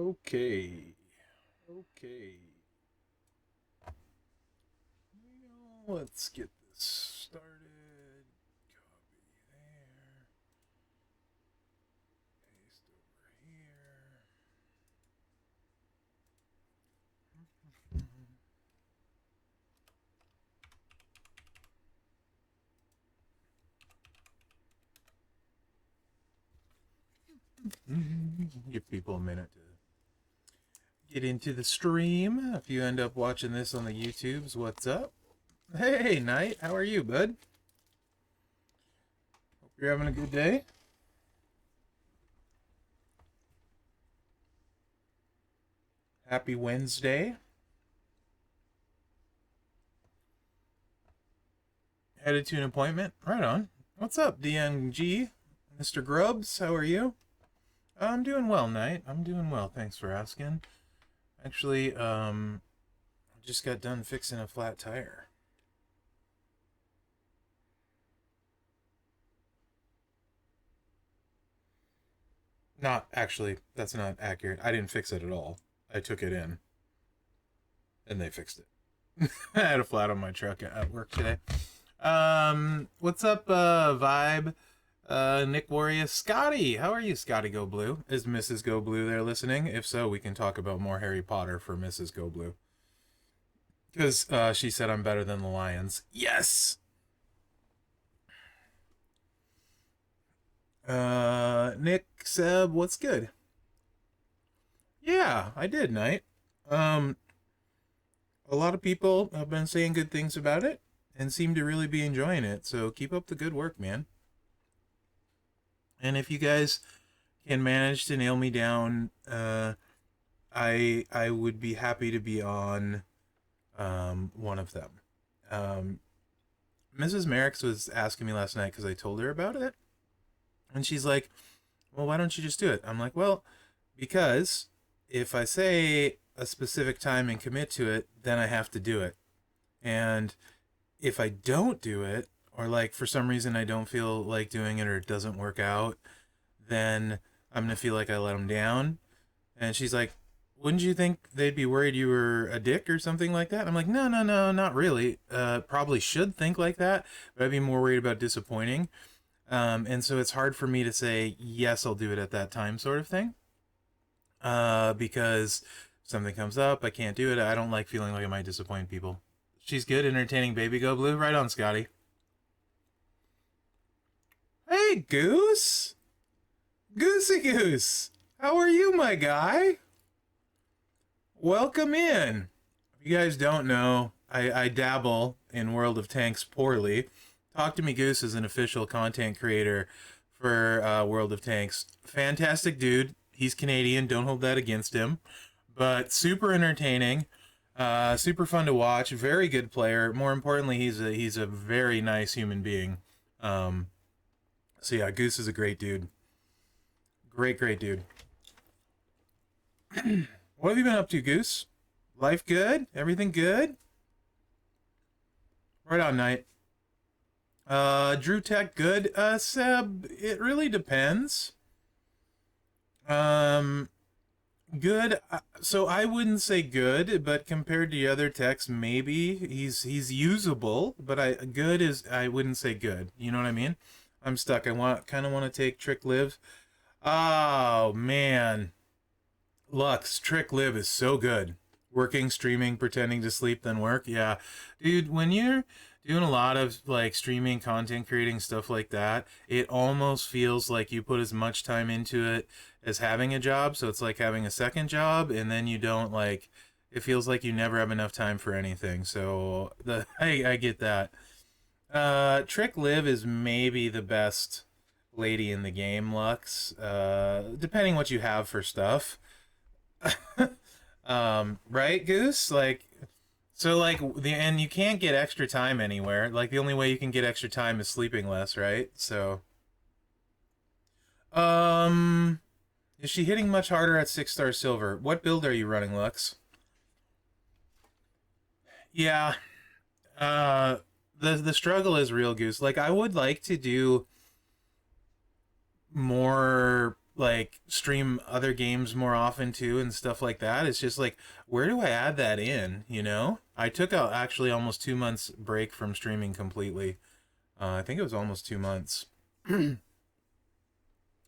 Okay. Okay. Let's get this started. Copy there. Paste over here. Give people a minute to get into the stream. If you end up watching this on the YouTubes, what's up? Hey, Knight, how are you, bud? Hope you're having a good day. Happy Wednesday. Headed to an appointment? Right on. What's up, DMG? Mr. Grubbs, how are you? I'm doing well, Knight. I'm doing well, thanks for asking. Actually, just got done fixing a flat tire. Not actually, that's not accurate. I didn't fix it at all. I took it in, and they fixed it. I had a flat on my truck at work today. What's up, Vibe? Nick Warrior, Scotty, how are you, Scotty Go Blue? Is Mrs. Go Blue there listening? If so, we can talk about more Harry Potter for Mrs. Go Blue. Because she said I'm better than the Lions. Yes! Nick, Seb, what's good? Yeah, I did, Knight. Um, a lot of people have been saying good things about it and seem to really be enjoying it, so keep up the good work, man. And if you guys can manage to nail me down, I would be happy to be on one of them. Mrs. Merrick's was asking me last night because I told her about it, and she's like, "Well, why don't you just do it?" I'm like, "Well, because if I say a specific time and commit to it, then I have to do it. And if I don't do it, or like for some reason I don't feel like doing it or it doesn't work out, then I'm gonna feel like I let them down." And she's like, "Wouldn't you think they'd be worried you were a dick or something like that?" I'm like, "No, no, no, not really. Probably should think like that, but I'd be more worried about disappointing." And so it's hard for me to say, yes, I'll do it at that time, sort of thing. Because something comes up, I can't do it. I don't like feeling like I might disappoint people. She's good, entertaining baby go blue. Right on, Scotty. Hey, Goose! Goosey Goose! How are you, my guy? Welcome in. If you guys don't know, I dabble in World of Tanks poorly. Talk to Me Goose is an official content creator for World of Tanks. Fantastic dude. He's Canadian. Don't hold that against him. But super entertaining. Super fun to watch. Very good player. More importantly, he's a very nice human being. Um, so yeah, Goose is a great dude. Great dude. What have you been up to, Goose? Life good? Everything good? Right on, Knight. Drew Tech good. Seb, it really depends. Um, good. So I wouldn't say good, but compared to the other techs, maybe he's usable. But I wouldn't say good. You know what I mean? I'm stuck. I kind of want to take Trick Live. Oh man, Lux Trick Live is so good. Working, streaming, pretending to sleep, then work. Yeah, dude. When you're doing a lot of like streaming, content creating stuff like that, it almost feels like you put as much time into it as having a job. So it's like having a second job, and then you don't like. It feels like you never have enough time for anything. So I get that. Trick Liv is maybe the best lady in the game, Lux. Depending what you have for stuff. Right, Goose? Like, so like and you can't get extra time anywhere. Like the only way you can get extra time is sleeping less, right? So, um, is she hitting much harder at 6-star silver? What build are you running, Lux? Yeah. Uh, the struggle is real, Goose. Like I would like to do more like stream other games more often too and stuff like that. It's just like, where do I add that in? You know, I took out actually almost 2 months break from streaming completely. I think it was almost 2 months.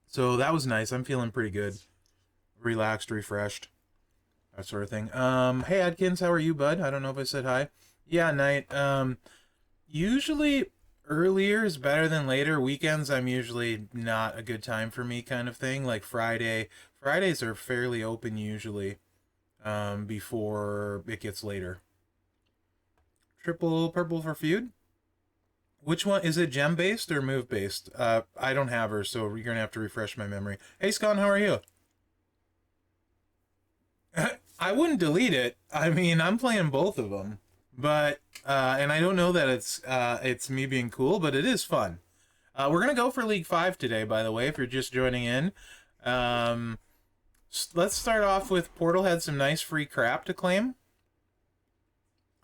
So that was nice. I'm feeling pretty good, relaxed, refreshed, that sort of thing. Hey Adkins, how are you, bud? I don't know if I said hi. Yeah, Knight. Usually earlier is better than later. Weekends, I'm usually not a good time for me, kind of thing. Like Friday. Fridays are fairly open usually, before it gets later. Triple purple for feud. Which one is it? Gem based or move based? I don't have her, so you're gonna have to refresh my memory. Hey Scott, how are you? I wouldn't delete it. I mean, I'm playing both of them, but and I don't know that it's me being cool, but it is fun. We're gonna go for League 5 today, by the way. If you're just joining in, let's start off with Portal had some nice free crap to claim.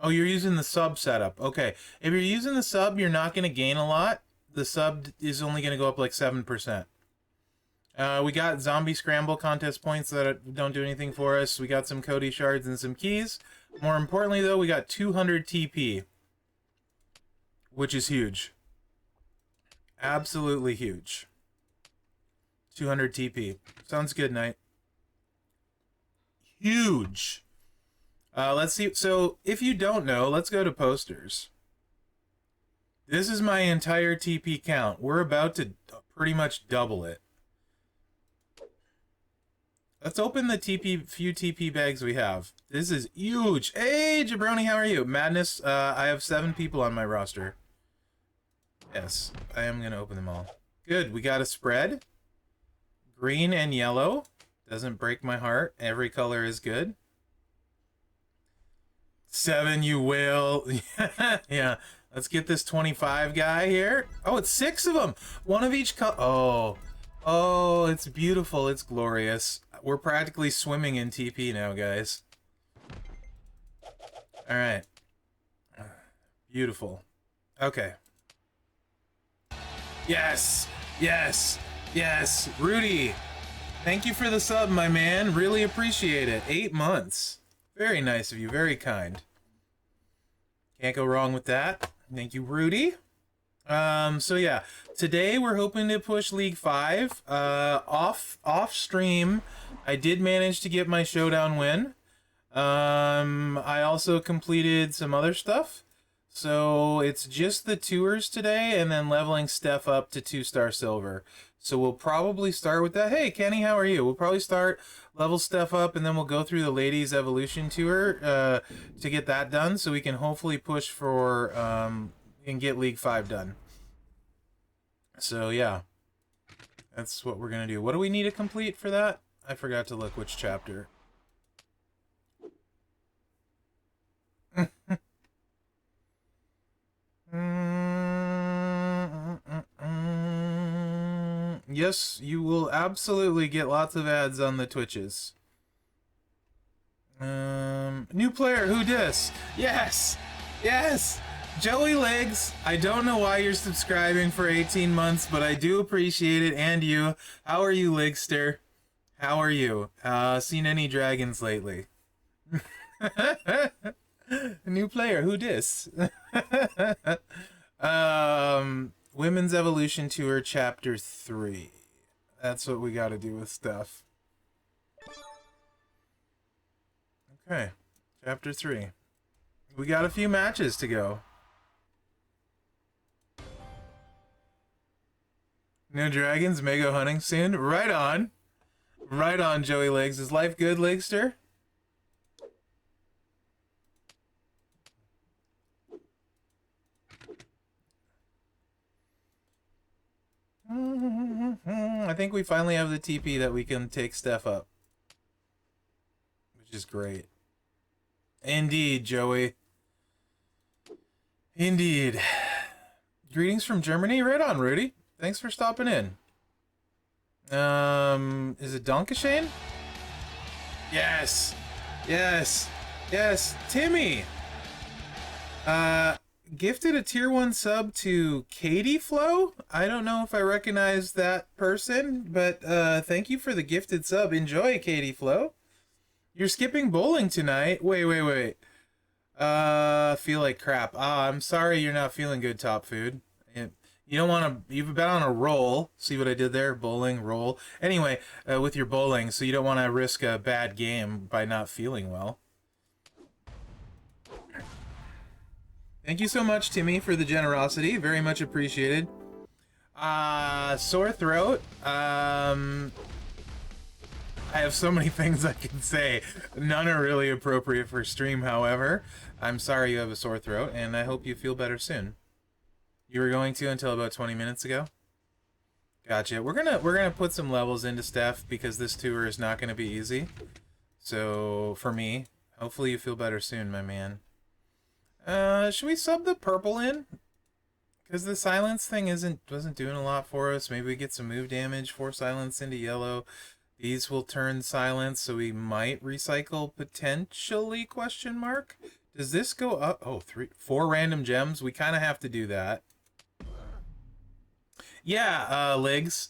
Oh, you're using the sub setup. Okay, if you're using the sub, you're not gonna gain a lot. The sub is only gonna go up like 7%. We got zombie scramble contest points that don't do anything for us. We got some Cody shards and some keys. More importantly, though, we got 200 TP, which is huge. Absolutely huge. 200 TP. Sounds good, Knight. Huge. Let's see. So, if you don't know, let's go to posters. This is my entire TP count. We're about to pretty much double it. Let's open the few TP bags we have. This is huge. Hey, Jabroni, how are you? Madness, I have 7 people on my roster. Yes, I am going to open them all. Good, we got a spread. Green and yellow. Doesn't break my heart. Every color is good. 7, you will. Yeah, let's get this 25 guy here. Oh, it's 6 of them. One of each color. Oh. Oh, it's beautiful. It's glorious. We're practically swimming in TP now, guys. Alright. Beautiful. Okay. Yes! Yes! Yes! Rudy! Thank you for the sub, my man. Really appreciate it. 8 months. Very nice of you. Very kind. Can't go wrong with that. Thank you, Rudy. So yeah, today we're hoping to push League 5. Off stream, I did manage to get my showdown win. I also completed some other stuff. So it's just the tours today and then leveling Steph up to 2-star silver. So we'll probably start with that. Hey Kenny, how are you? We'll probably start level Steph up and then we'll go through the ladies evolution tour to get that done so we can hopefully push for and get League 5 done. So yeah, that's what we're gonna do. What do we need to complete for that? I forgot to look which chapter. Yes, you will absolutely get lots of ads on the Twitches. New player, who dis? Yes! Yes! Joey Legs, I don't know why you're subscribing for 18 months, but I do appreciate it, and you. How are you, Legster? How are you? Seen any dragons lately? New player, who dis? Women's Evolution Tour, Chapter 3. That's what we gotta do with stuff. Okay, Chapter 3. We got a few matches to go. No dragons, may go hunting soon. Right on. Right on, Joey Legs. Is life good, Legster? I think we finally have the TP that we can take Steph up. Which is great. Indeed, Joey. Indeed. Greetings from Germany. Right on, Rudy. Thanks for stopping in. Is it Donkashane? Yes. Yes. Yes. Timmy. gifted a tier 1 sub to Katie Flo. I don't know if I recognize that person, but thank you for the gifted sub. Enjoy, Katie Flo. You're skipping bowling tonight. Wait. Feel like crap. I'm sorry you're not feeling good, Top Food. You don't want to. You've been on a roll. See what I did there? Bowling, roll. Anyway, with your bowling, so you don't want to risk a bad game by not feeling well. Thank you so much, Timmy, for the generosity. Very much appreciated. Sore throat. I have so many things I can say. None are really appropriate for stream, however. I'm sorry you have a sore throat, and I hope you feel better soon. You were going to until about 20 minutes ago? Gotcha. We're gonna put some levels into Steph because this tour is not gonna be easy. So, for me, hopefully you feel better soon, my man. Should we sub the purple in? Because the silence thing wasn't doing a lot for us. Maybe we get some move damage, force silence into yellow. These will turn silence, so we might recycle potentially, question mark? Does this go up? Oh, 4 random gems? We kind of have to do that. Yeah, Legs.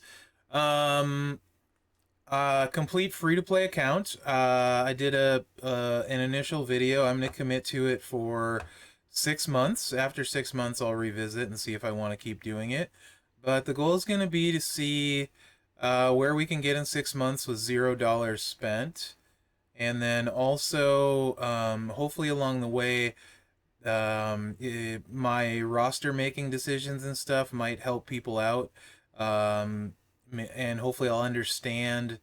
Complete free-to-play account. I did an initial video. I'm going to commit to it for 6 months. After 6 months, I'll revisit and see if I want to keep doing it. But the goal is going to be to see where we can get in 6 months with $0 spent. And then also, hopefully along the way, my roster making decisions and stuff might help people out. And hopefully I'll understand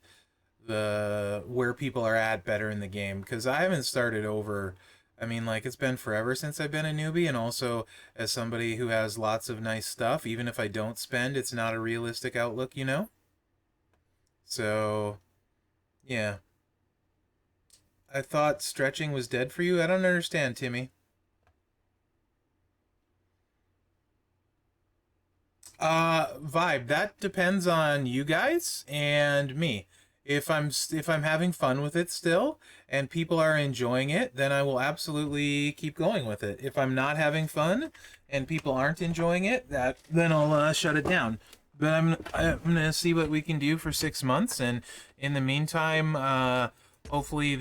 where people are at better in the game, because I haven't started over. I mean, like, it's been forever since I've been a newbie, and also as somebody who has lots of nice stuff, even if I don't spend, it's not a realistic outlook, you know? So, yeah. I thought stretching was dead for you? I don't understand, Timmy. Vibe, that depends on you guys and me. If I'm having fun with it still and people are enjoying it, then I will absolutely keep going with it. If I'm not having fun and people aren't enjoying it, then I'll shut it down. But I'm gonna see what we can do for 6 months, and in the meantime, hopefully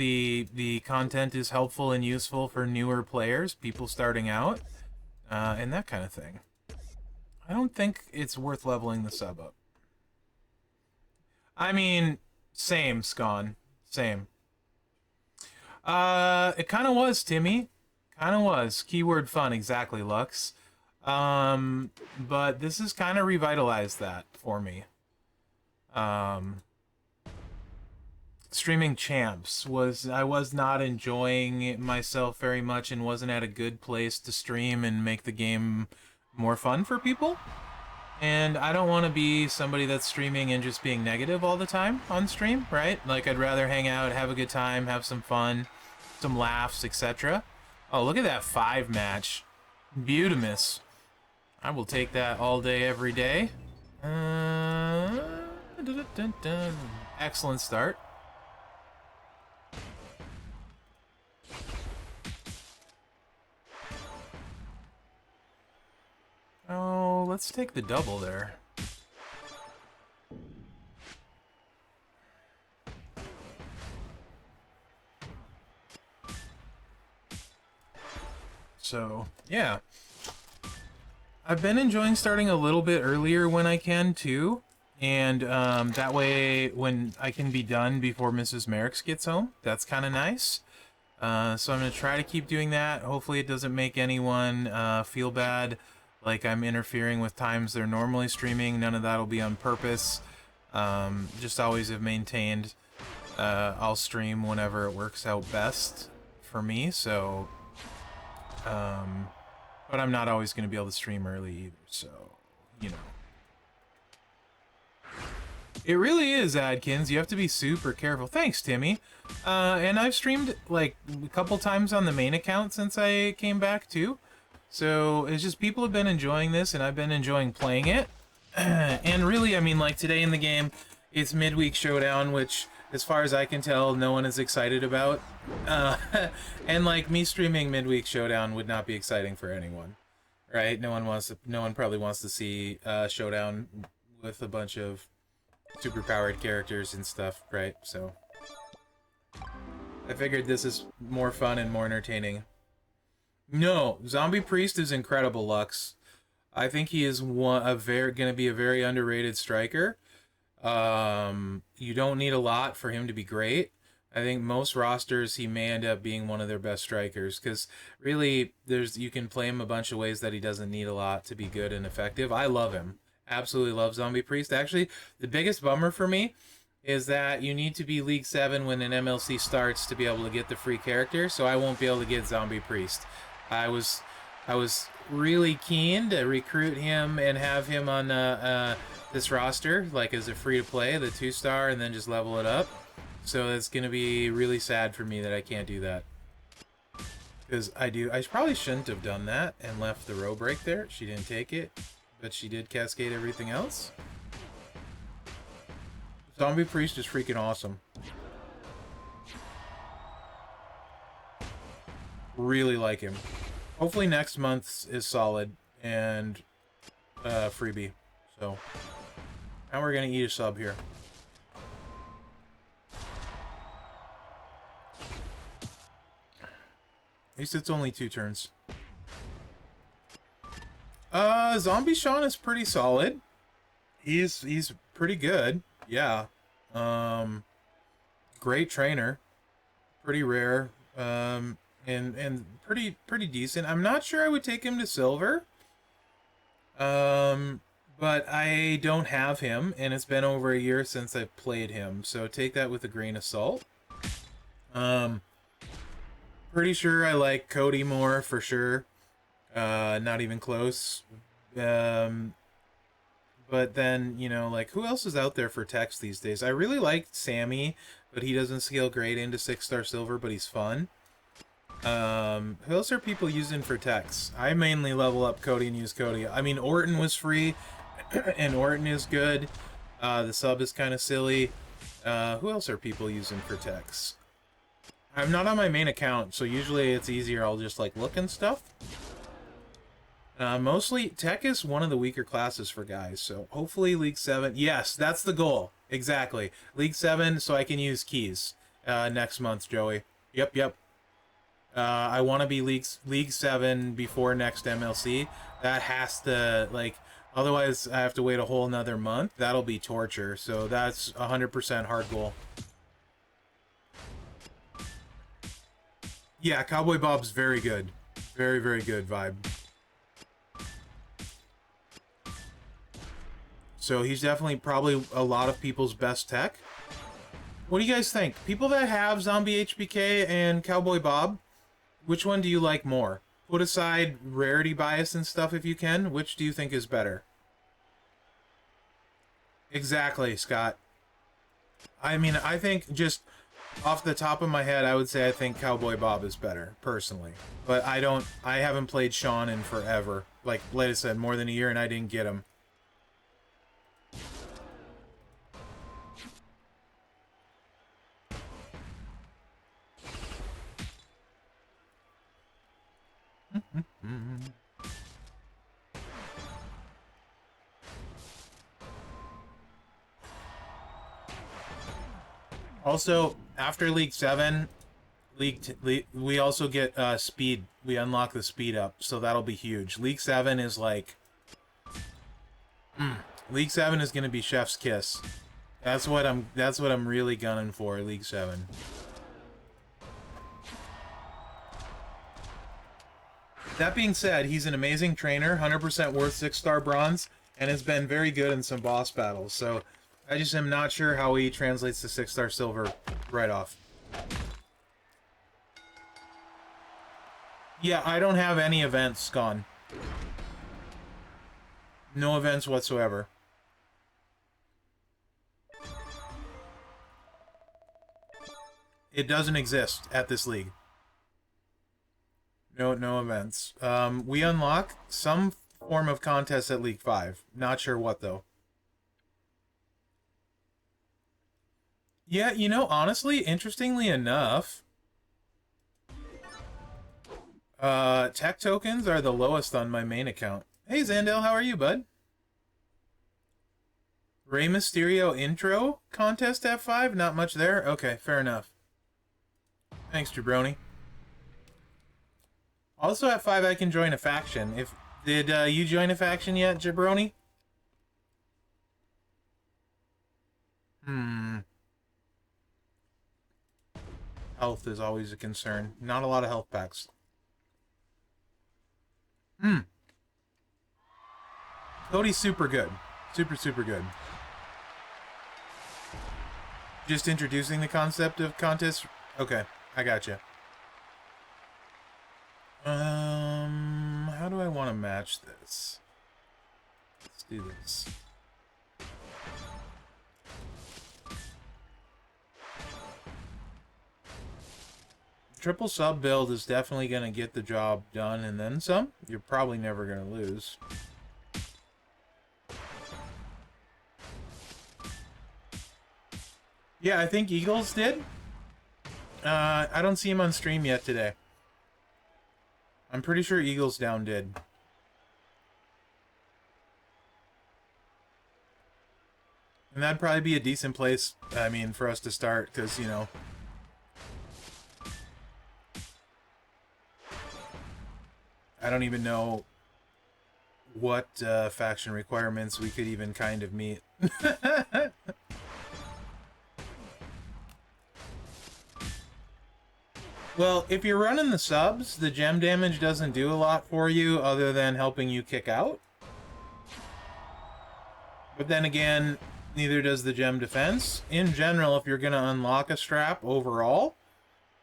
the content is helpful and useful for newer players, people starting out, and that kind of thing. I don't think it's worth leveling the sub up. I mean, same, Scon. Same. It kind of was, Timmy. Kind of was. Keyword fun, exactly, Lux. But this has kind of revitalized that for me. Streaming champs I was not enjoying myself very much and wasn't at a good place to stream and make the game more fun for people. And I don't want to be somebody that's streaming and just being negative all the time on stream, right? Like, I'd rather hang out, have a good time, have some fun, some laughs, etc. Oh, look at that 5 match. Beautimus. I will take that all day, every day. Excellent start. Oh, let's take the double there. So, yeah. I've been enjoying starting a little bit earlier when I can, too. And that way, when I can be done before Mrs. Merrick's gets home, that's kind of nice. So I'm going to try to keep doing that. Hopefully it doesn't make anyone feel bad, like I'm interfering with times they're normally streaming. None of that will be on purpose. Just always have maintained I'll stream whenever it works out best for me. So, but I'm not always going to be able to stream early either. So, you know. It really is, Adkins. You have to be super careful. Thanks, Timmy. And I've streamed like a couple times on the main account since I came back too. So it's just people have been enjoying this, and I've been enjoying playing it. And really, I mean, like today in the game, it's Midweek Showdown, which, as far as I can tell, no one is excited about. And like me streaming Midweek Showdown would not be exciting for anyone. right? No one probably wants to see showdown with a bunch of superpowered characters and stuff, right? So I figured this is more fun and more entertaining. No, Zombie Priest is incredible, Lux. I think he is going to be a very underrated striker. You don't need a lot for him to be great. I think most rosters he may end up being one of their best strikers because really you can play him a bunch of ways that he doesn't need a lot to be good and effective. I love him. Absolutely love Zombie Priest. Actually, the biggest bummer for me is that you need to be League 7 when an MLC starts to be able to get the free character, so I won't be able to get Zombie Priest. I was I was really keen to recruit him and have him on this roster, like as a free to play, the 2-star, and then just level it up. So it's gonna be really sad for me that I can't do that. Because I probably shouldn't have done that and left the row break there. She didn't take it, but she did cascade everything else. Zombie Priest is freaking awesome. Really like him. Hopefully next month's is solid and freebie. So now we're gonna eat a sub here. At least it's only 2 turns. Zombie Sean is pretty solid. He's pretty good. Yeah. Great trainer. Pretty rare. And pretty decent. I'm not sure I would take him to silver. But I don't have him, and it's been over a year since I've played him, so take that with a grain of salt. Pretty sure I like Cody more, for sure. Not even close. But then, you know, like, who else is out there for text these days? I really like Sammy, but he doesn't scale great into 6-star silver, but he's fun. Who else are people using for text? I mainly level up Cody and use Cody. I mean, Orton was free, and Orton is good. The sub is kind of silly. Who else are people using for text? I'm not on my main account, so usually it's easier. I'll just, like, look and stuff. Mostly, tech is one of the weaker classes for guys, so hopefully League 7... Yes, that's the goal. Exactly. League 7, so I can use keys next month, Joey. Yep. I want to be League 7 before next MLC. That has to, like... Otherwise, I have to wait a whole nother month. That'll be torture, so that's 100% hard goal. Yeah, Cowboy Bob's very good. Very, very good vibe. So he's definitely probably a lot of people's best tech. What do you guys think? People that have Zombie HBK and Cowboy Bob, which one do you like more? Put aside rarity bias and stuff if you can. Which do you think is better? Exactly, Scott. I mean, I think just off the top of my head, I would say I think Cowboy Bob is better, personally. But I haven't played Sean in forever. Like I said, more than a year, and I didn't get him. Also, after League 7, we also get speed. We unlock the speed up, so that'll be huge. League 7 is like... League 7 is going to be chef's kiss. That's what I'm really gunning for, League 7. That being said, he's an amazing trainer, 100% worth 6-star bronze, and has been very good in some boss battles, so I just am not sure how he translates to 6-star silver right off. Yeah, I don't have any events gone. No events whatsoever. It doesn't exist at this league. No events. We unlock some form of contest at League 5. Not sure what, though. Yeah, you know, honestly, interestingly enough, Tech tokens are the lowest on my main account. Hey, Zandel, how are you, bud? Rey Mysterio intro contest F5? Not much there? Okay, fair enough. Thanks, Jabroni. Also at 5, I can join a faction. Did you join a faction yet, Jabroni? Health is always a concern. Not a lot of health packs. Cody's super good. Super, super good. Just introducing the concept of contests? Okay, I gotcha. How do I want to match this? Let's do this. Triple sub build is definitely going to get the job done and then some. You're probably never going to lose. Yeah, I think Eagles did. I don't see him on stream yet today. I'm pretty sure Eagles Down did. And that'd probably be a decent place, I mean, for us to start, because, you know... I don't even know what faction requirements we could even kind of meet. Well, if you're running the subs, the gem damage doesn't do a lot for you other than helping you kick out. But then again, neither does the gem defense. In general, if you're going to unlock a strap overall,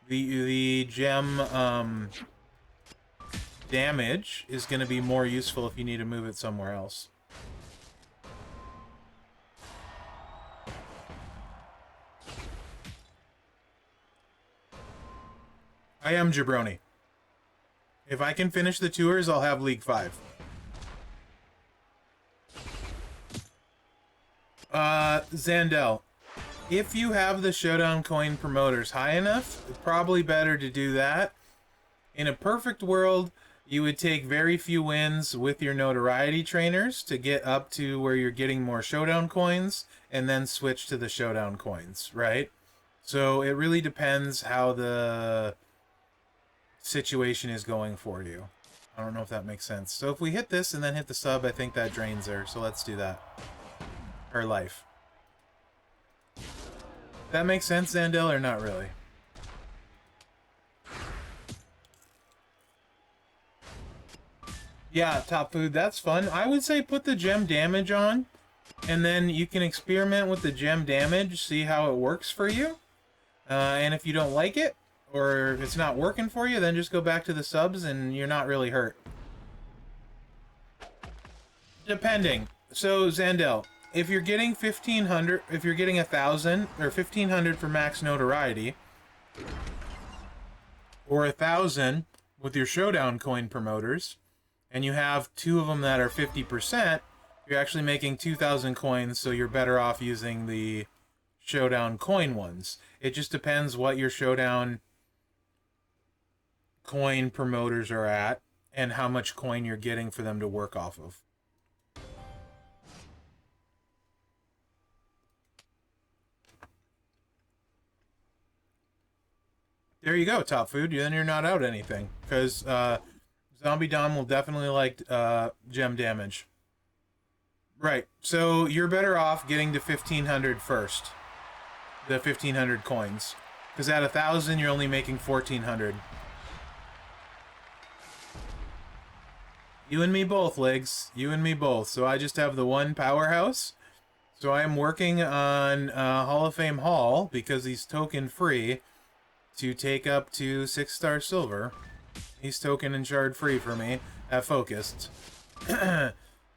the gem damage is going to be more useful if you need to move it somewhere else. I am Jabroni. If I can finish the tours, I'll have League 5. Zandel, if you have the Showdown coin promoters high enough, it's probably better to do that. In a perfect world, you would take very few wins with your notoriety trainers to get up to where you're getting more Showdown coins, and then switch to the Showdown coins, right? So it really depends how the situation is going for you. I don't know if that makes sense. So if we hit this and then hit the sub, I think that drains her. So let's do that. Her life. That makes sense, Zandel, or not really? Yeah, Top Food, that's fun. I would say put the gem damage on, and then you can experiment with the gem damage, see how it works for you. And if you don't like it, or if it's not working for you, then just go back to the subs and you're not really hurt. Depending. So, Zandel, if you're getting 1,500, if you're getting 1,000, or 1,500 for max notoriety, or 1,000 with your Showdown coin promoters, and you have 2 of them that are 50%, you're actually making 2,000 coins, so you're better off using the Showdown coin ones. It just depends what your Showdown coin promoters are at and how much coin you're getting for them to work off of. There you go, Top Food. Then you're not out anything, because Zombie Dom will definitely like gem damage. Right, so you're better off getting to 1,500 first. The 1,500 coins. Because at 1,000, you're only making 1,400. You and me both, Legs. You and me both. So I just have the one powerhouse. So I am working on Hall of Fame Hall, because he's token free, to take up to 6-star silver. He's token and shard free for me at Focused. I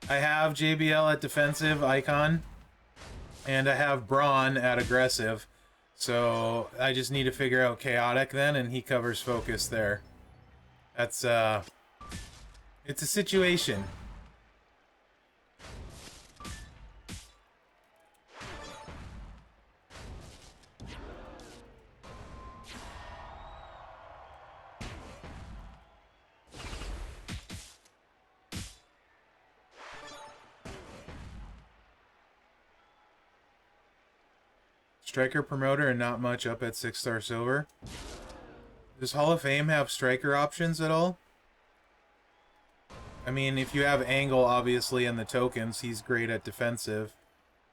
have JBL at defensive icon, and I have Braun at aggressive. So I just need to figure out chaotic then, and he covers focus there. That's it's a situation. striker promoter and not much up at 6-star silver. Does Hall of Fame have striker options at all? I mean, if you have Angle, obviously, and the tokens, he's great at defensive.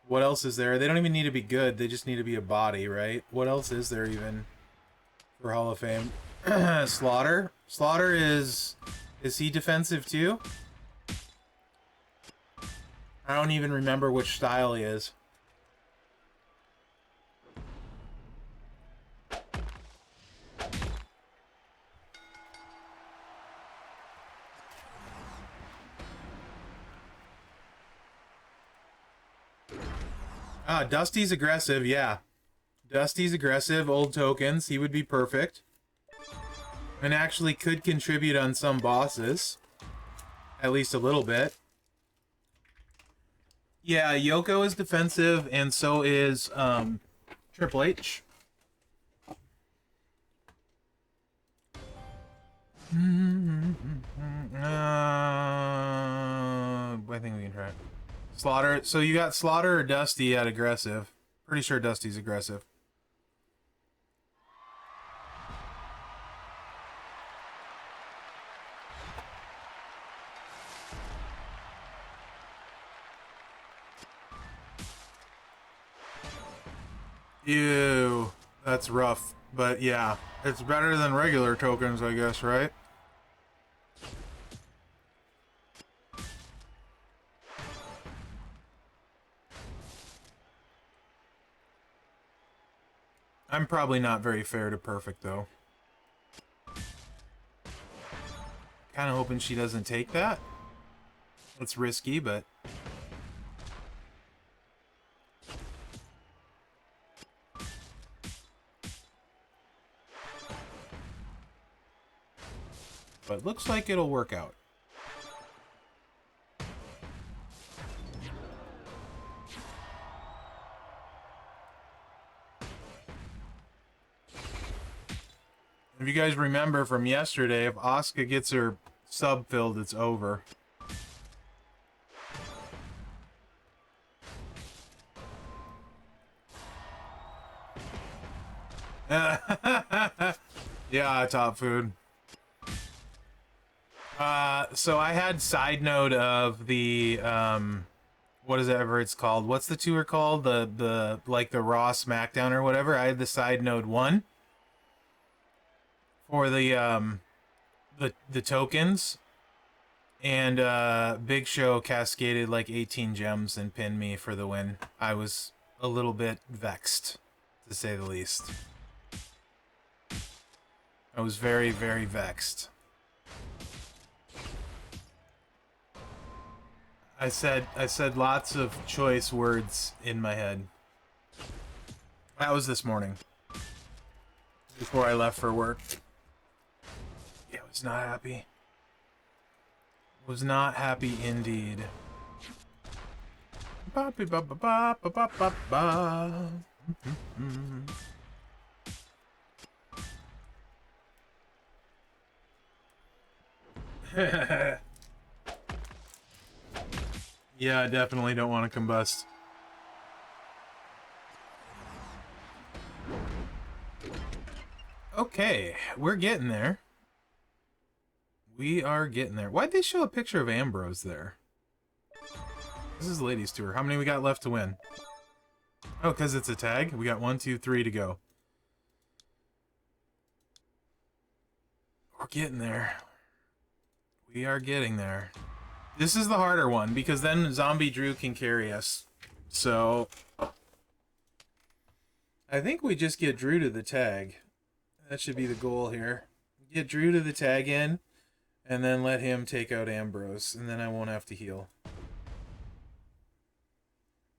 What else is there? They don't even need to be good. They just need to be a body, right? What else is there even for Hall of Fame? Slaughter? Slaughter is he defensive too? I don't even remember which style he is. Ah, Dusty's aggressive, yeah. Dusty's aggressive, old tokens, he would be perfect. And actually could contribute on some bosses. At least a little bit. Yeah, Yoko is defensive, and so is Triple H. I think we can try it. Slaughter. So you got Slaughter or Dusty at aggressive. Pretty sure Dusty's aggressive. Ew. That's rough. But yeah, it's better than regular tokens, I guess, right? I'm probably not very fair to perfect, though. Kind of hoping she doesn't take that. It's risky, but... But looks like it'll work out. If you guys remember from yesterday, if Asuka gets her sub filled, it's over. Yeah, top food. So I had side note of the what is it ever it's called? What's the tour called? The like the Raw SmackDown or whatever. I had the side note 1 for the tokens, and Big Show cascaded like 18 gems and pinned me for the win. I was a little bit vexed, to say the least. I was very, very vexed. I said lots of choice words in my head. That was this morning. Before I left for work. Yeah, I was not happy. Was not happy indeed. Ba ba ba ba ba ba ba ba. Yeah, I definitely don't want to combust. Okay, we're getting there. We are getting there. Why'd they show a picture of Ambrose there? This is ladies tour. How many we got left to win? Oh, because it's a tag? We got 1, 2, 3 to go. We're getting there. We are getting there. This is the harder one, because then Zombie Drew can carry us. So... I think we just get Drew to the tag. That should be the goal here. Get Drew to the tag in, and then let him take out Ambrose, and then I won't have to heal.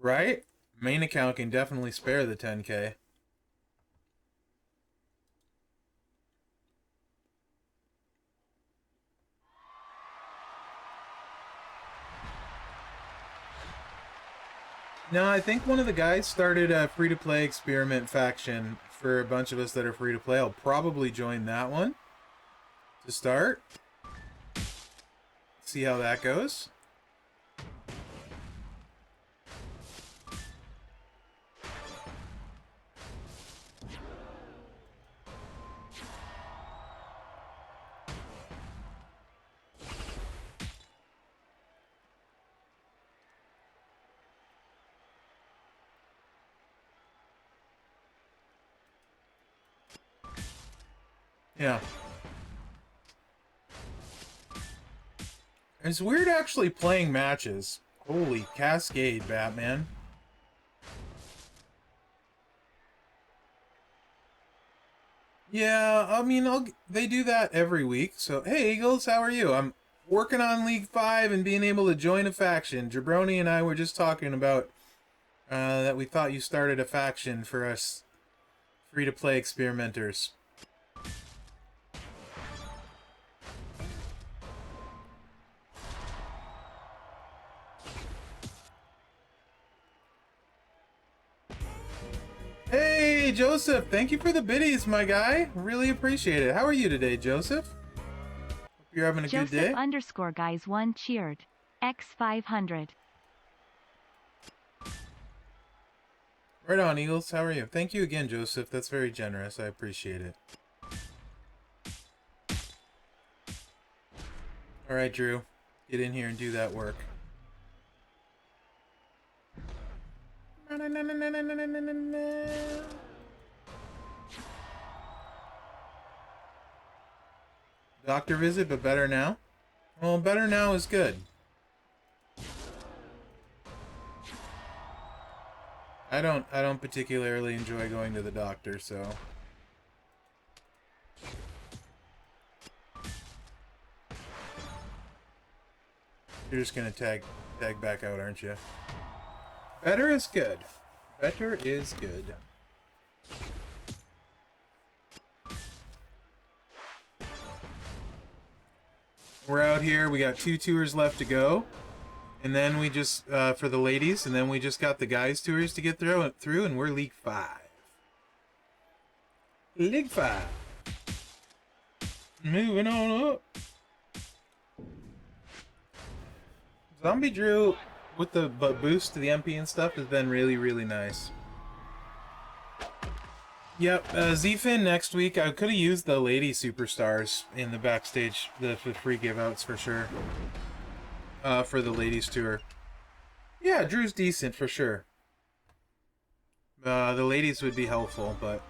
Right? Main account can definitely spare the 10k. No, I think one of the guys started a free-to-play experiment faction for a bunch of us that are free-to-play. I'll probably join that one to start. See how that goes. Yeah. It's weird actually playing matches. Holy cascade, Batman. Yeah, I mean, they do that every week. So, hey, Eagles, how are you? I'm working on League 5 and being able to join a faction. Jabroni and I were just talking about that we thought you started a faction for us free-to-play experimenters. Hey, Joseph, thank you for the biddies, my guy. Really appreciate it. How are you today, Joseph? Hope you're having a good day. Joseph_guys1 cheered. X500. Right on, Eagles. How are you? Thank you again, Joseph. That's very generous. I appreciate it. All right, Drew. Get in here and do that work. Doctor visit, but better now? Well, better now is good. I don't particularly enjoy going to the doctor, so you're just gonna tag back out, aren't you? Better is good. Better is good. We're out here. We got 2 tours left to go. And then we just, for the ladies, and then we just got the guys' tours to get through, and we're League 5. League 5. Moving on up. Zombie Drew, with the boost to the MP and stuff, has been really, really nice. Yep, Z-Fin next week. I could have used the lady superstars in the backstage, the free giveouts for sure. For the ladies tour. Yeah, Drew's decent for sure. The ladies would be helpful, but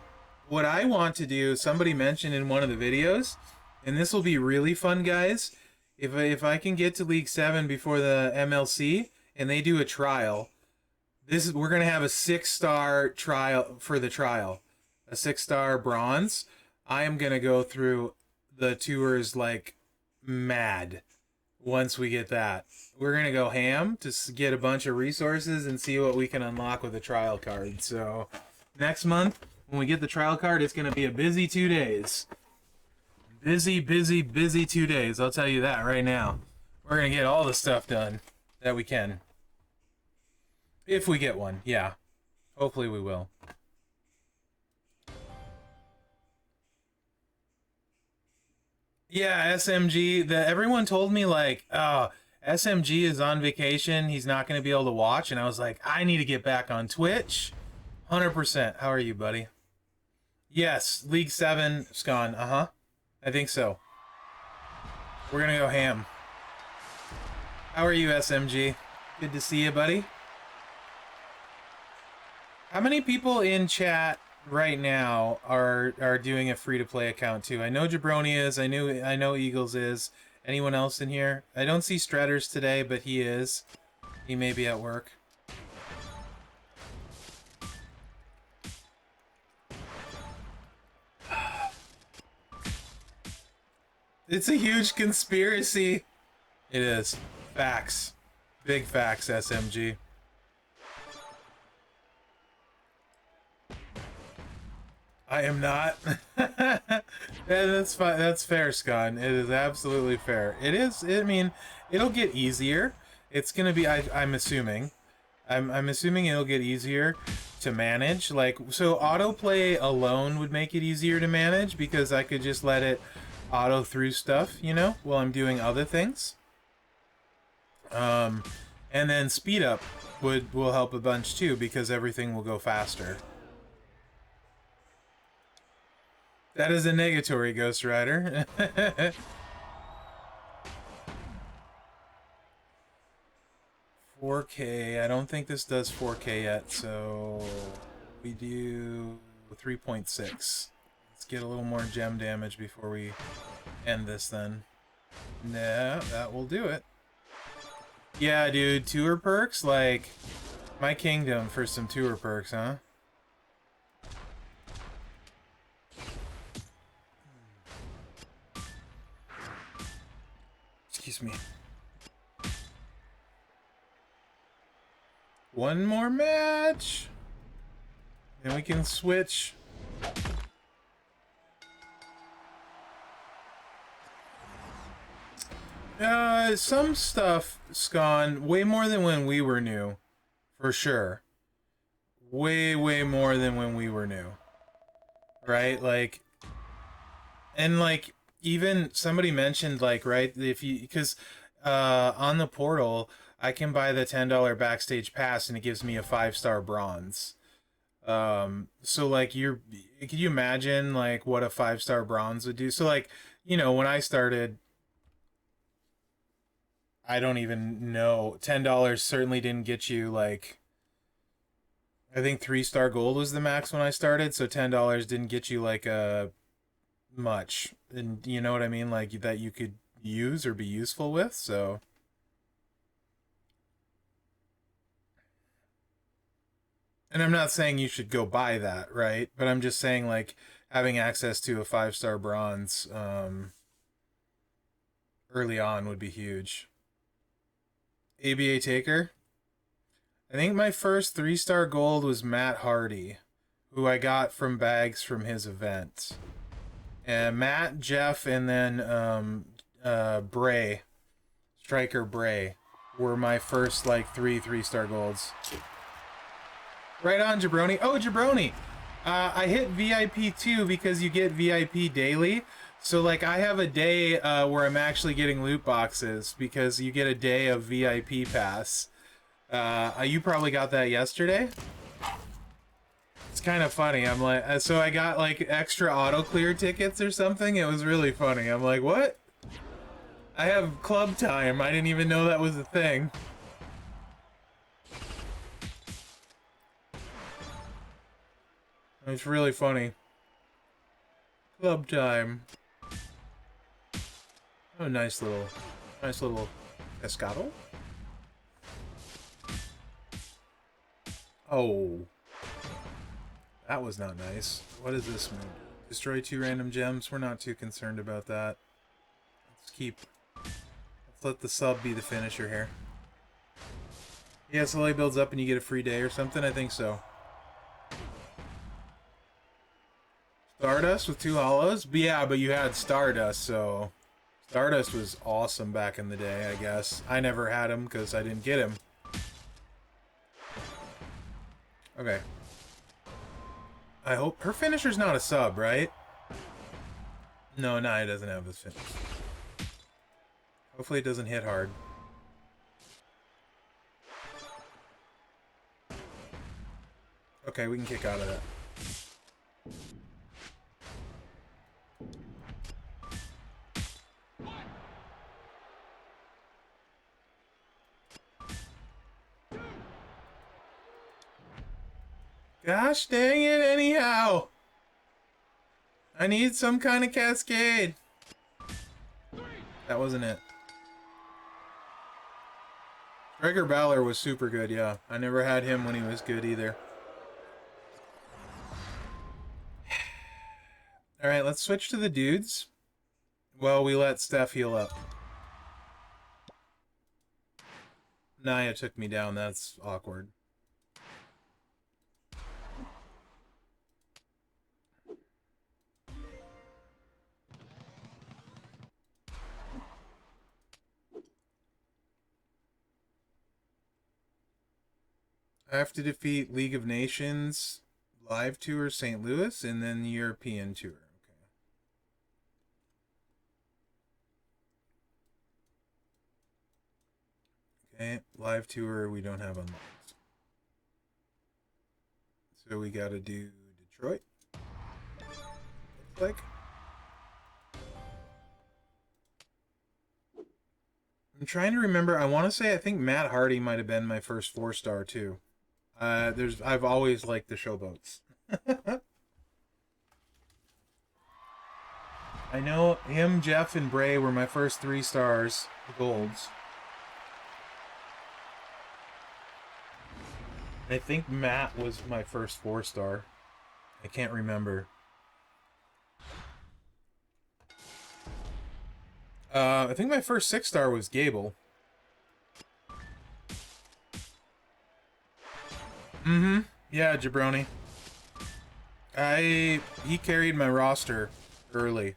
what I want to do, somebody mentioned in one of the videos, and this will be really fun, guys. If I can get to League 7 before the MLC and they do a trial, we're gonna have a 6-star trial for the trial. A 6-star bronze. I am gonna go through the tours like mad once we get that. We're gonna go ham to get a bunch of resources and see what we can unlock with the trial card. So next month, when we get the trial card, it's gonna be a busy 2 days. Busy, busy, busy 2 days. I'll tell you that right now. We're gonna get all the stuff done that we can. If we get one, yeah. Hopefully we will. Yeah, SMG. Everyone told me like, oh, SMG is on vacation. He's not going to be able to watch. And I was like, I need to get back on Twitch. 100%. How are you, buddy? Yes, League 7, Scon. Uh-huh. I think so. We're going to go ham. How are you, SMG? Good to see you, buddy. How many people in chat right now are doing a free-to-play account too? I know Jabroni is. I know Eagles is. Anyone else in here? I don't see Stratters today, but he is. He may be at work. It's a huge conspiracy. It is. Facts. Big facts, SMG. I am not. That's fine. That's fair, Scon. It is absolutely fair. It is. I mean, it'll get easier. It's gonna be. I'm assuming. I'm assuming it'll get easier to manage. Like, so autoplay alone would make it easier to manage because I could just let it auto through stuff, you know, while I'm doing other things. And then speed up will help a bunch too because everything will go faster. That is a negatory, Ghost Rider. 4K. I don't think this does 4K yet, so we do 3.6. Let's Let's get a little more gem damage before we end this then. Nah, that will do it. Yeah, dude, tour perks, like, my kingdom for some tour perks, huh? Excuse me. One more match! Then we can switch. Some stuff's gone way more than when we were new. For sure. Way, way more than when we were new. Right? Like, and like, even somebody mentioned, like, right, if you, because on the portal, I can buy the $10 backstage pass and it gives me a 5-star bronze. So like, could you imagine like what a 5-star bronze would do? So like, you know, when I started, I don't even know, $10 certainly didn't get you like, I think 3-star gold was the max when I started, so $10 didn't get you like a much, and you know what I mean, like that you could use or be useful with. So and I'm not saying you should go buy that, right? But I'm just saying like having access to a 5-star bronze early on would be huge. ABA Taker, I think my first 3-star gold was Matt Hardy, who I got from bags from his event. And Matt, Jeff, and then Bray, Striker Bray, were my first like 3-star golds. Right on, Jabroni. Oh, Jabroni! I hit VIP 2 because you get VIP daily. So like I have a day where I'm actually getting loot boxes because you get a day of VIP pass. You probably got that yesterday. It's kind of funny. I'm like, so I got like extra auto clear tickets or something. It was really funny. I'm like, what? I have club time. I didn't even know that was a thing. It's really funny. Club time. Oh, nice little pescado. Oh, that was not nice. What does this mean? Destroy 2 random gems. We're not too concerned about that. Let's let the sub be the finisher here. Yeah, slowly builds up and you get a free day or something. I think so. Stardust with 2 hollows? But yeah, but you had Stardust, so Stardust was awesome back in the day, I guess. I never had him because I didn't get him. Okay. I hope her finisher's not a sub, right? No, it doesn't have this finish. Hopefully it doesn't hit hard. Okay, we can kick out of that. Gosh dang it, anyhow! I need some kind of cascade! That wasn't it. Gregor Balor was super good, yeah. I never had him when he was good either. Alright, let's switch to the dudes. Well, we let Steph heal up. Naya took me down, that's awkward. I have to defeat League of Nations, Live Tour St. Louis, and then the European Tour. Okay, Live Tour we don't have unlocked. So we gotta do Detroit. Looks like. I'm trying to remember, I want to say I think Matt Hardy might have been my first 4-star too. I've always liked the showboats. I know him, Jeff, and Bray were my first 3 stars, golds. I think Matt was my first 4-star. I can't remember. I think my first 6-star was Gable. Mm-hmm. Yeah, Jabroni. He carried my roster early.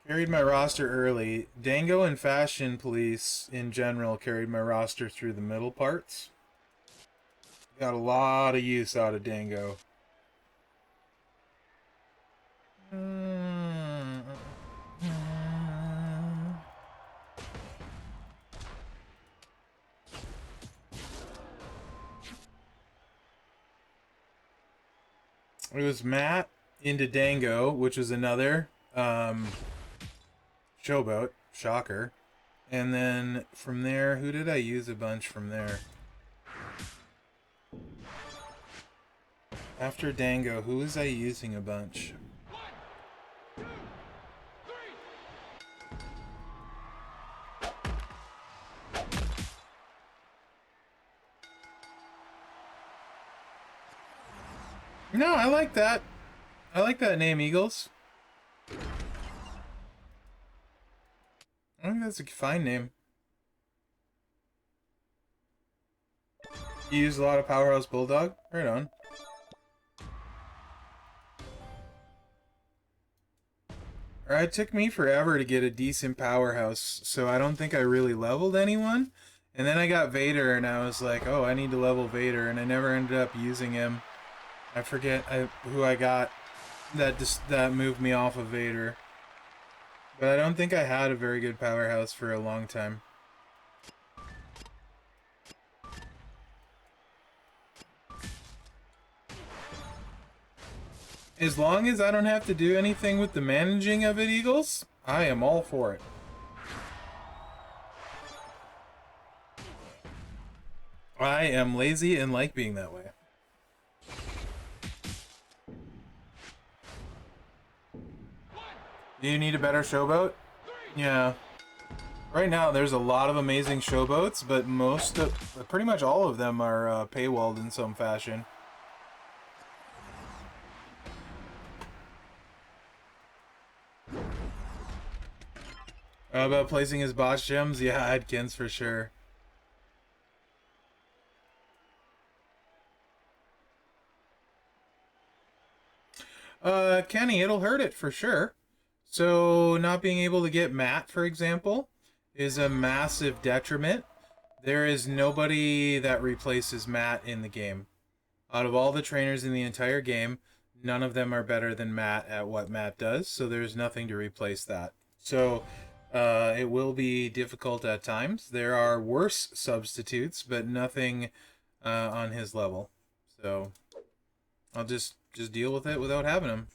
Carried my roster early. Dango and Fashion Police in general carried my roster through the middle parts. Got a lot of use out of Dango. It was Matt into Dango, which was another showboat. Shocker. And then from there, who did I use a bunch from there? After Dango, who was I using a bunch? No, I like that. I like that name, Eagles. I think that's a fine name. You use a lot of Powerhouse Bulldog? Right on. It took me forever to get a decent Powerhouse, so I don't think I really leveled anyone. And then I got Vader, and I was like, oh, I need to level Vader, and I never ended up using him. I forget who I got that moved me off of Vader. But I don't think I had a very good Powerhouse for a long time. As long as I don't have to do anything with the managing of it, Eagles, I am all for it. I am lazy and like being that way. Do you need a better showboat? Yeah. Right now, there's a lot of amazing showboats, but pretty much all of them are paywalled in some fashion. About placing his boss gems? Yeah, Adkins for sure. Kenny, it'll hurt it for sure. So, not being able to get Matt, for example, is a massive detriment. There is nobody that replaces Matt in the game. Out of all the trainers in the entire game, none of them are better than Matt at what Matt does, so there's nothing to replace that. So, it will be difficult at times. There are worse substitutes, but nothing on his level. So, I'll just deal with it without having him.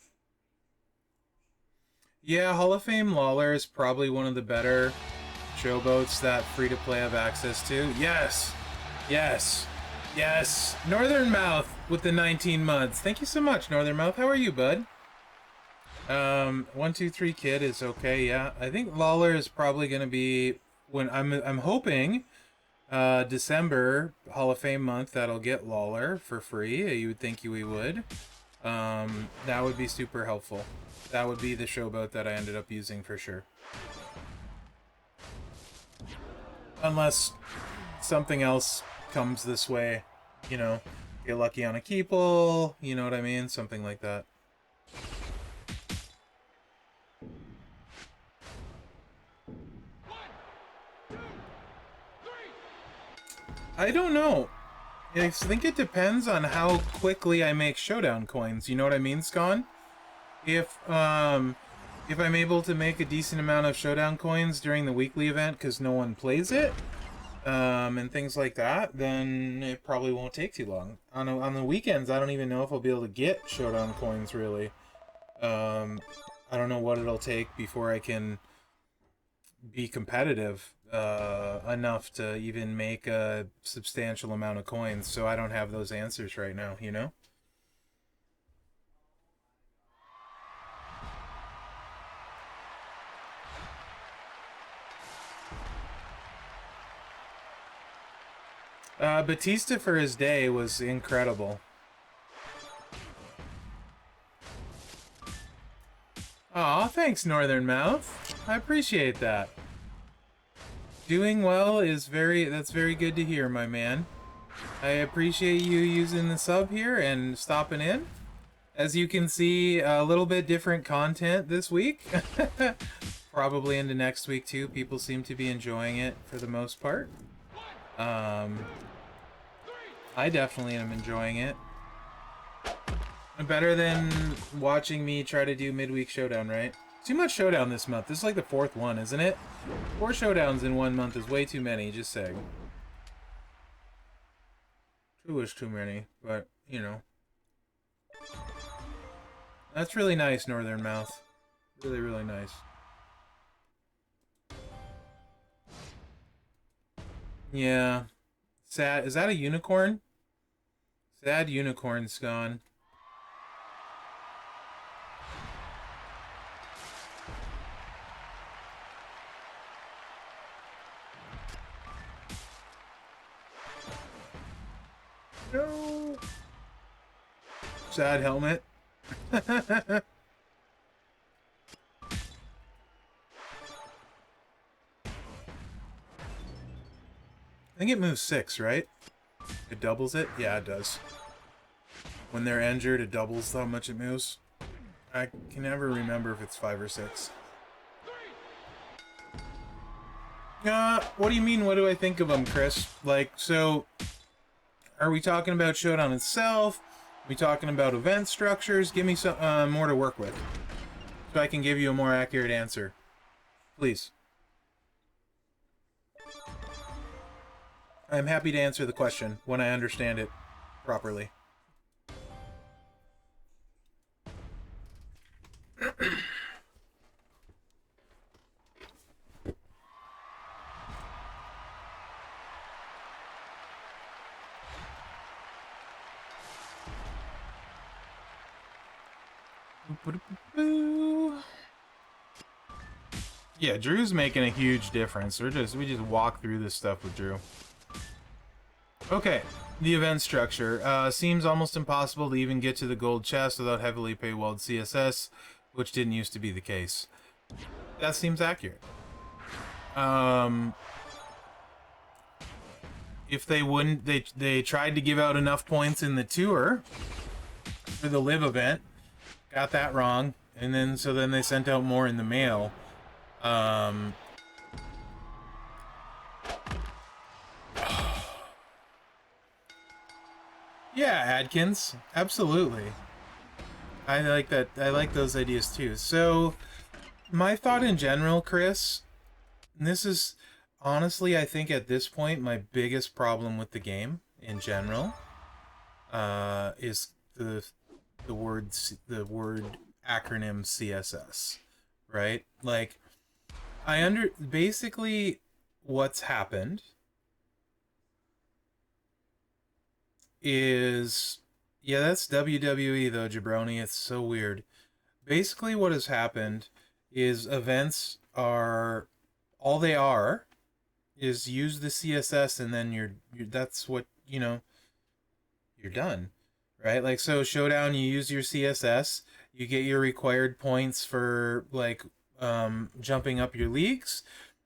Yeah, Hall of Fame Lawler is probably one of the better showboats that free-to-play have access to. Yes! Yes! Yes! Northern Mouth with the 19 months. Thank you so much, Northern Mouth. How are you, bud? 123 Kid is okay, yeah. I think Lawler is probably going to be, when I'm hoping, December, Hall of Fame month, that'll get Lawler for free. You would think we would. That would be super helpful. That would be the showboat that I ended up using for sure. Unless something else comes this way, you know, get lucky on a keeple, you know what I mean? Something like that. I don't know. I think it depends on how quickly I make showdown coins. You know what I mean, Scon? If I'm able to make a decent amount of showdown coins during the weekly event because no one plays it, and things like that, then it probably won't take too long. On the weekends, I don't even know if I'll be able to get showdown coins, really. I don't know what it'll take before I can be competitive enough to even make a substantial amount of coins, so I don't have those answers right now, you know? Batista for his day was incredible. Aw, thanks, Northern Mouth. I appreciate that. Doing well is that's very good to hear, my man. I appreciate you using the sub here and stopping in. As you can see, a little bit different content this week. Probably into next week too. People seem to be enjoying it for the most part. I definitely am enjoying it. Better than watching me try to do midweek showdown, right? Too much showdown this month. This is like the 4th one, isn't it? 4 showdowns in 1 month is way too many, just saying. 2 is too many, but, you know. That's really nice, Northern Mouth. Really, really nice. Yeah. Sad. Is that a unicorn? Sad unicorn's gone. No. Sad helmet. I think it moves 6, right? It doubles it? Yeah, it does. When they're injured, it doubles how much it moves. I can never remember if it's 5 or 6. What do you mean, what do I think of them, Chris? Like, so, are we talking about Showdown itself? Are we talking about event structures? Give me some more to work with, so I can give you a more accurate answer. Please. I'm happy to answer the question when I understand it properly. Yeah, Drew's making a huge difference. We just walk through this stuff with Drew. Okay, the event structure. Seems almost impossible to even get to the gold chest without heavily paywalled CSS, which didn't used to be the case. That seems accurate. If they wouldn't, they tried to give out enough points in the tour for the live event, got that wrong, and then they sent out more in the mail. Yeah, Adkins, absolutely. I like that. I like those ideas too. So, my thought in general, Chris, and this is honestly, I think at this point, my biggest problem with the game in general, is the word acronym CSS, right? Like, basically what's happened is, yeah, that's WWE though, jabroni. It's so weird. Basically what has happened is events are, all they are is use the CSS and then you're that's what, you know, you're done, right? Like, so Showdown, you use your CSS, you get your required points for like jumping up your leagues,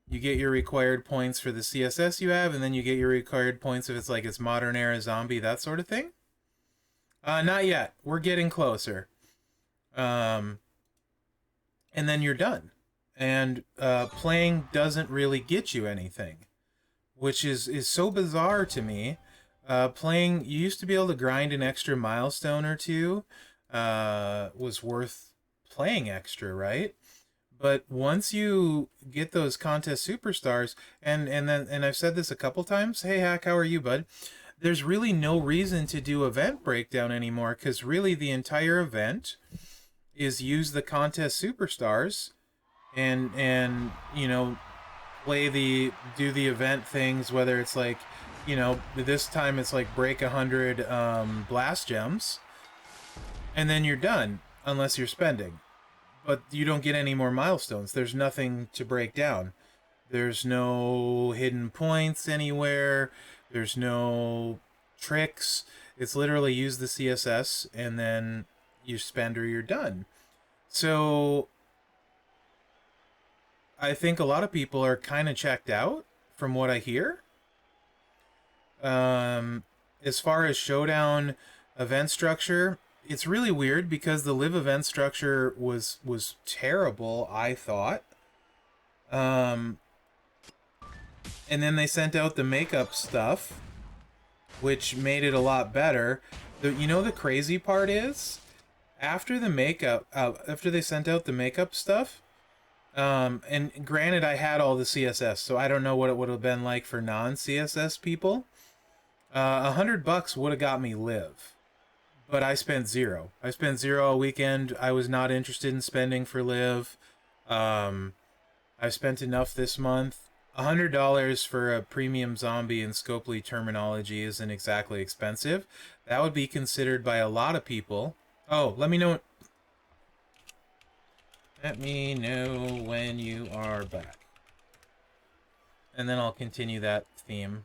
you get your required points for the CSS you have, and then you get your required points if it's like it's modern era zombie, that sort of thing. Not yet. We're getting closer. And then you're done. And playing doesn't really get you anything, which is so bizarre to me. Playing, you used to be able to grind an extra milestone or two, was worth playing extra, right? But once you get those contest superstars, and I've said this a couple times. Hey, Hack, how are you, bud? There's really no reason to do event breakdown anymore, because really the entire event is use the contest superstars, and you know, do the event things, whether it's like, you know, this time it's like break 100 blast gems, and then you're done unless you're spending. But you don't get any more milestones. There's nothing to break down. There's no hidden points anywhere. There's no tricks. It's literally use the CSS and then you spend or you're done. So I think a lot of people are kind of checked out from what I hear. As far as Showdown event structure, it's really weird because the live event structure was terrible, I thought. And then they sent out the makeup stuff, which made it a lot better. You know, the crazy part is, after the makeup, after they sent out the makeup stuff, and granted, I had all the CSS, so I don't know what it would have been like for non-CSS people. $100 would have got me live, but I spent zero. I spent zero all weekend. I was not interested in spending for live. I spent enough this month. $100 for a premium zombie and Scopely terminology isn't exactly expensive. That would be considered by a lot of people. Oh, let me know. Let me know when you are back. And then I'll continue that theme.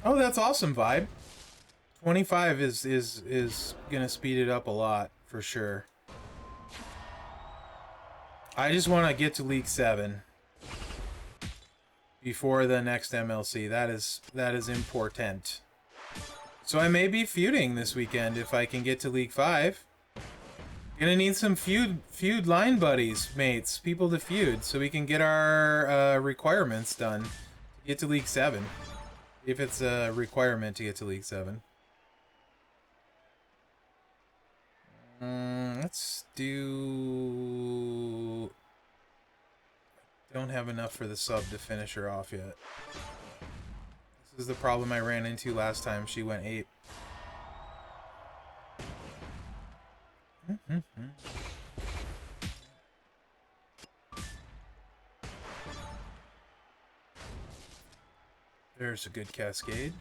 Oh, that's awesome, Vibe. 25 is gonna speed it up a lot, for sure. I just want to get to League 7 before the next MLC. That is important. So I may be feuding this weekend if I can get to League 5. Gonna need some feud line buddies, mates, people to feud, so we can get our requirements done to get to League 7. If it's a requirement to get to League 7. Let's do... Don't have enough for the sub to finish her off yet. This is the problem I ran into last time she went ape. There's a good cascade.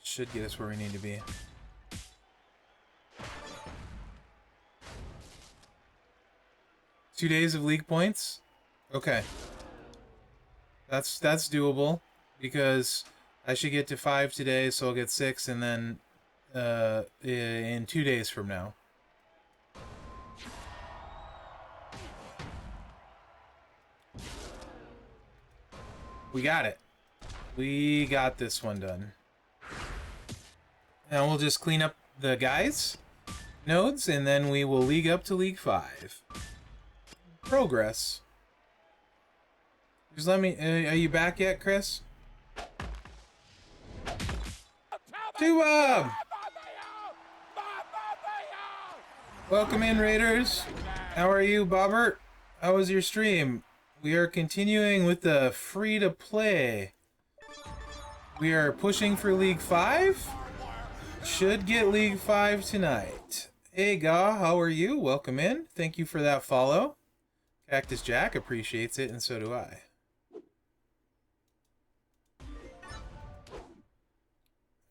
Should get us where we need to be. Two days of league points? Okay. That's doable, because I should get to 5 today, so I'll get 6, and then in 2 days from now. We got it. We got this one done. Now we'll just clean up the guys' nodes, and then we will league up to League 5. Progress. Just let me... are you back yet, Chris? Bob! Welcome in, Raiders. How are you, Bobbert? How was your stream? We are continuing with the free-to-play. We are pushing for League 5. Should get League 5 tonight. Hey, Ga, how are you? Welcome in. Thank you for that follow. Cactus Jack appreciates it, and so do I.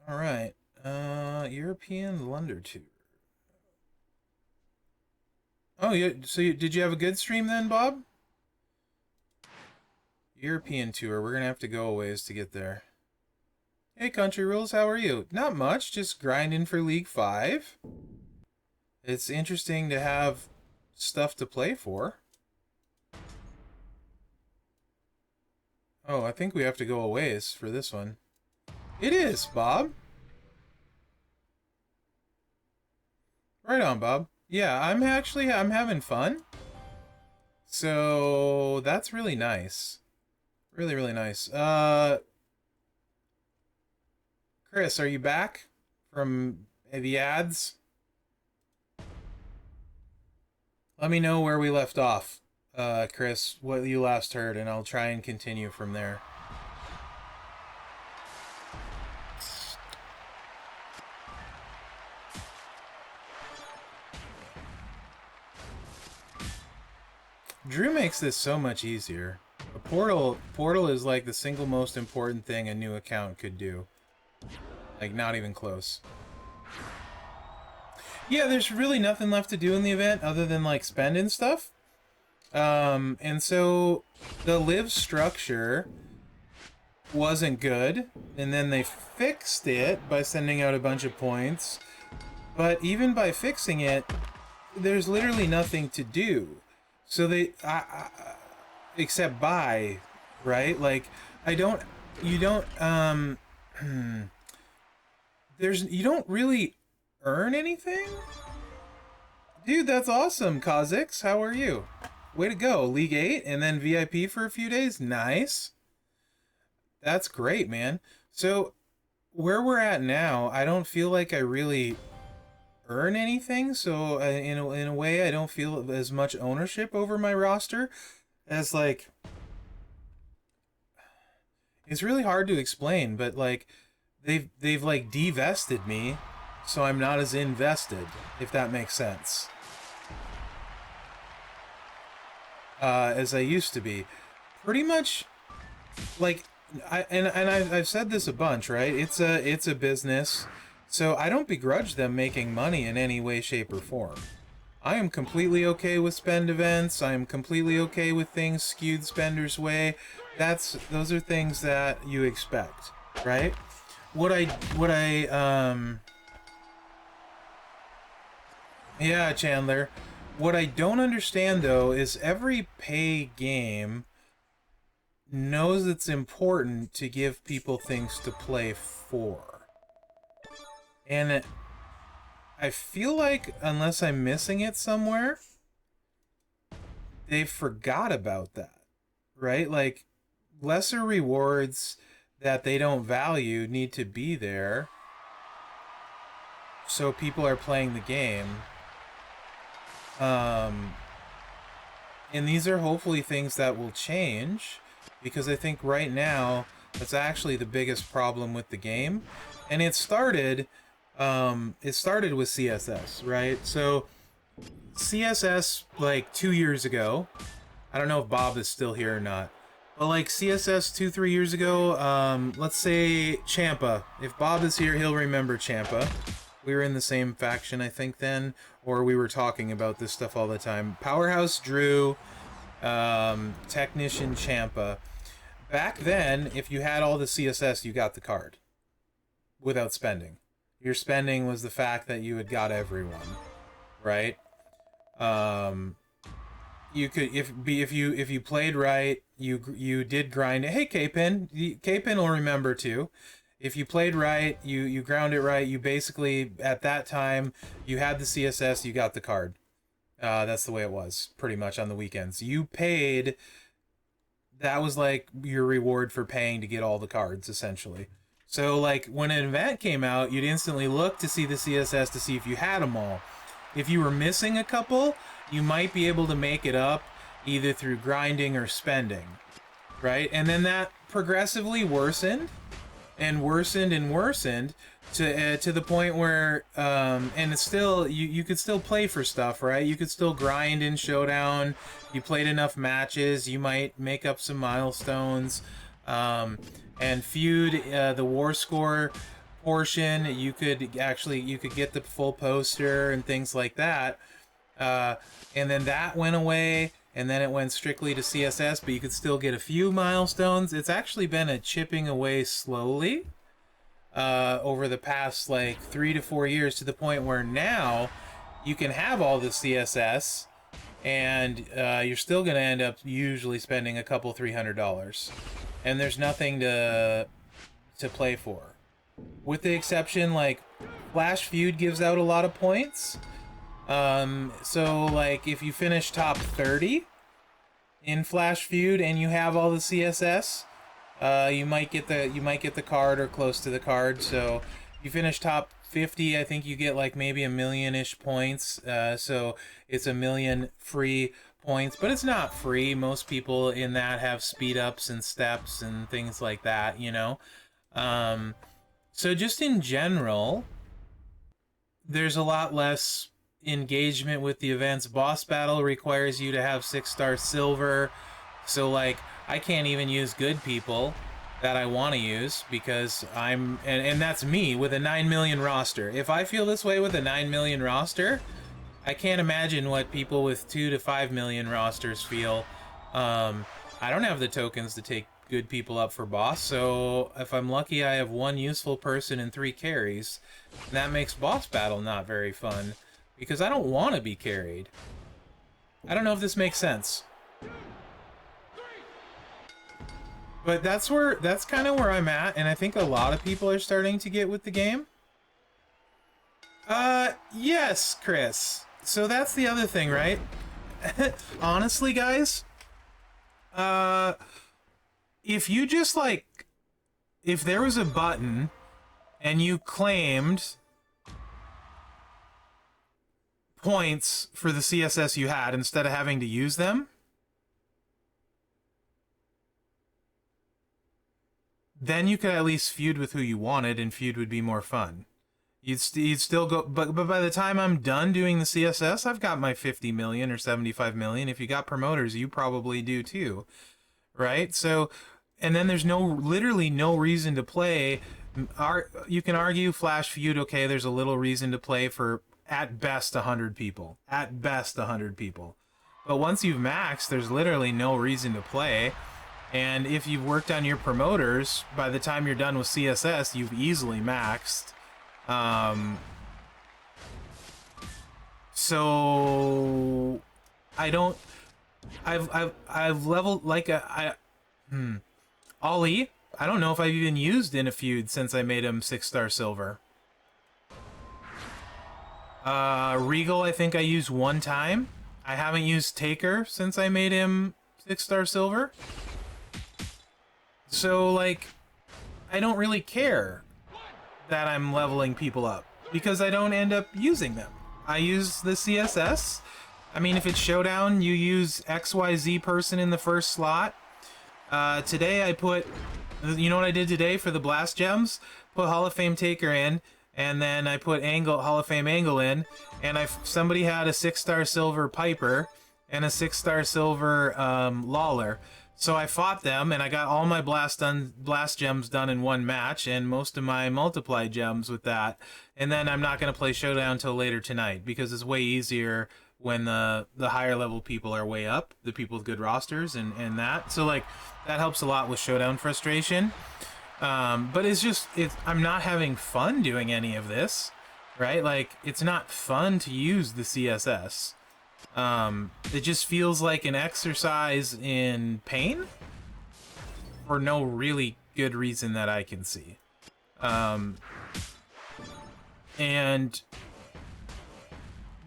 Alright. European Lunder Tour. Oh, did you have a good stream then, Bob? European Tour. We're gonna have to go a ways to get there. Hey, Country Rules, how are you? Not much, just grinding for League 5. It's interesting to have stuff to play for. Oh, I think we have to go a ways for this one. It is, Bob. Right on, Bob. Yeah, I'm having fun. So, that's really nice. Really, really nice. Chris, are you back from the ads? Let me know where we left off, Chris, what you last heard, and I'll try and continue from there. Drew makes this so much easier. A portal is like the single most important thing a new account could do. Like, not even close. Yeah, there's really nothing left to do in the event other than, like, spend and stuff. And so the live structure wasn't good, and then they fixed it by sending out a bunch of points. But even by fixing it, there's literally nothing to do. So except buy, right? Like, you don't, you don't really earn anything? Dude, that's awesome, Kha'Zix. How are you? Way to go. League 8 and then VIP for a few days? Nice. That's great, man. So, where we're at now, I don't feel like I really earn anything. So, in a way, I don't feel as much ownership over my roster as, like... It's really hard to explain, but, like, they've like, divested me, so I'm not as invested, if that makes sense. As I used to be. Pretty much, like, I've said this a bunch, right? It's a business, so I don't begrudge them making money in any way, shape, or form. I am completely okay with spend events. I am completely okay with things skewed spenders' way. Those are things that you expect, right? Yeah, Chandler. What I don't understand, though, is every pay game knows it's important to give people things to play for. And I feel like, unless I'm missing it somewhere, they forgot about that, right? Like, lesser rewards that they don't value need to be there so people are playing the game. And these are hopefully things that will change, because I think right now that's actually the biggest problem with the game. And it started with CSS, right? So CSS, like 2 years ago, I don't know if Bob is still here or not, but like CSS 2-3 years ago, let's say Champa. If Bob is here, he'll remember Champa. We were in the same faction, I think, then, or we were talking about this stuff all the time. Powerhouse Drew, Technician Champa. Back then, if you had all the CSS, you got the card without spending. Your spending was the fact that you had got everyone, right? You could, if you played right, you did grind it. Hey, K-Pin will remember too. If you played right, you ground it right, you basically, at that time, you had the CSS, you got the card. That's the way it was, pretty much, on the weekends. You paid, that was like your reward for paying to get all the cards, essentially. So, like, when an event came out, you'd instantly look to see the CSS to see if you had them all. If you were missing a couple, you might be able to make it up either through grinding or spending, right? And then that progressively worsened and worsened and worsened to the point where and it's still, you could still play for stuff, right? You could still grind in Showdown. You played enough matches, you might make up some milestones, and feud, the war score portion, you could get the full poster and things like that, and then that went away, and then it went strictly to CSS, but you could still get a few milestones. It's actually been a chipping away slowly over the past like 3 to 4 years, to the point where now you can have all the CSS and you're still going to end up usually spending a couple $300, and there's nothing to play for, with the exception, like, Flash Feud gives out a lot of points. So, like, if you finish top 30 in Flash Feud and you have all the CSS, you might get the card or close to the card. So, you finish top 50, I think you get like maybe 1 million-ish points. So it's 1 million free points, but it's not free. Most people in that have speed ups and steps and things like that, you know. So just in general, there's a lot less engagement with the events. Boss battle requires you to have 6-star silver, so like I can't even use good people that I want to use, because I'm and that's me with a 9 million roster. If I feel this way with a 9 million roster, I can't imagine what people with 2 to 5 million rosters feel. I don't have the tokens to take good people up for boss, so if I'm lucky I have one useful person and 3 carries. And that makes boss battle not very fun, because I don't want to be carried. I don't know if this makes sense. But that's kind of where I'm at, and I think a lot of people are starting to get with the game. Yes, Chris. So that's the other thing, right? Honestly, guys, if you just like, if there was a button and you claimed points for the CSS you had instead of having to use them, then you could at least feud with who you wanted, and feud would be more fun. You'd still go, but by the time I'm done doing the CSS, I've got my 50 million or 75 million. If you got promoters, you probably do too, right? So, and then there's literally no reason to play. You can argue Flash Feud, okay, there's a little reason to play for, at best, 100 people. At best, 100 people. But once you've maxed, there's literally no reason to play. And if you've worked on your promoters, by the time you're done with CSS, you've easily maxed. So I've leveled like Ollie. I don't know if I've even used in a feud since I made him 6-star silver. Regal, I think I used one time. I haven't used Taker since I made him 6-star silver. So like, I don't really care that I'm leveling people up, because I don't end up using them. I use the CSS. I mean, if it's Showdown, you use XYZ person in the first slot. Today I put, you know what I did today for the Blast Gems? Put Hall of Fame Taker in, and then I put Hall of Fame Angle in, and somebody had a 6-star silver Piper and a 6-star silver Lawler. So I fought them, and I got all my blast gems done in one match, and most of my multiply gems with that. And then I'm not going to play Showdown until later tonight, because it's way easier when the higher level people are way up, the people with good rosters and that. So like, that helps a lot with Showdown frustration. But I'm not having fun doing any of this, right? Like, it's not fun to use the CSS. It just feels like an exercise in pain for no really good reason that I can see. And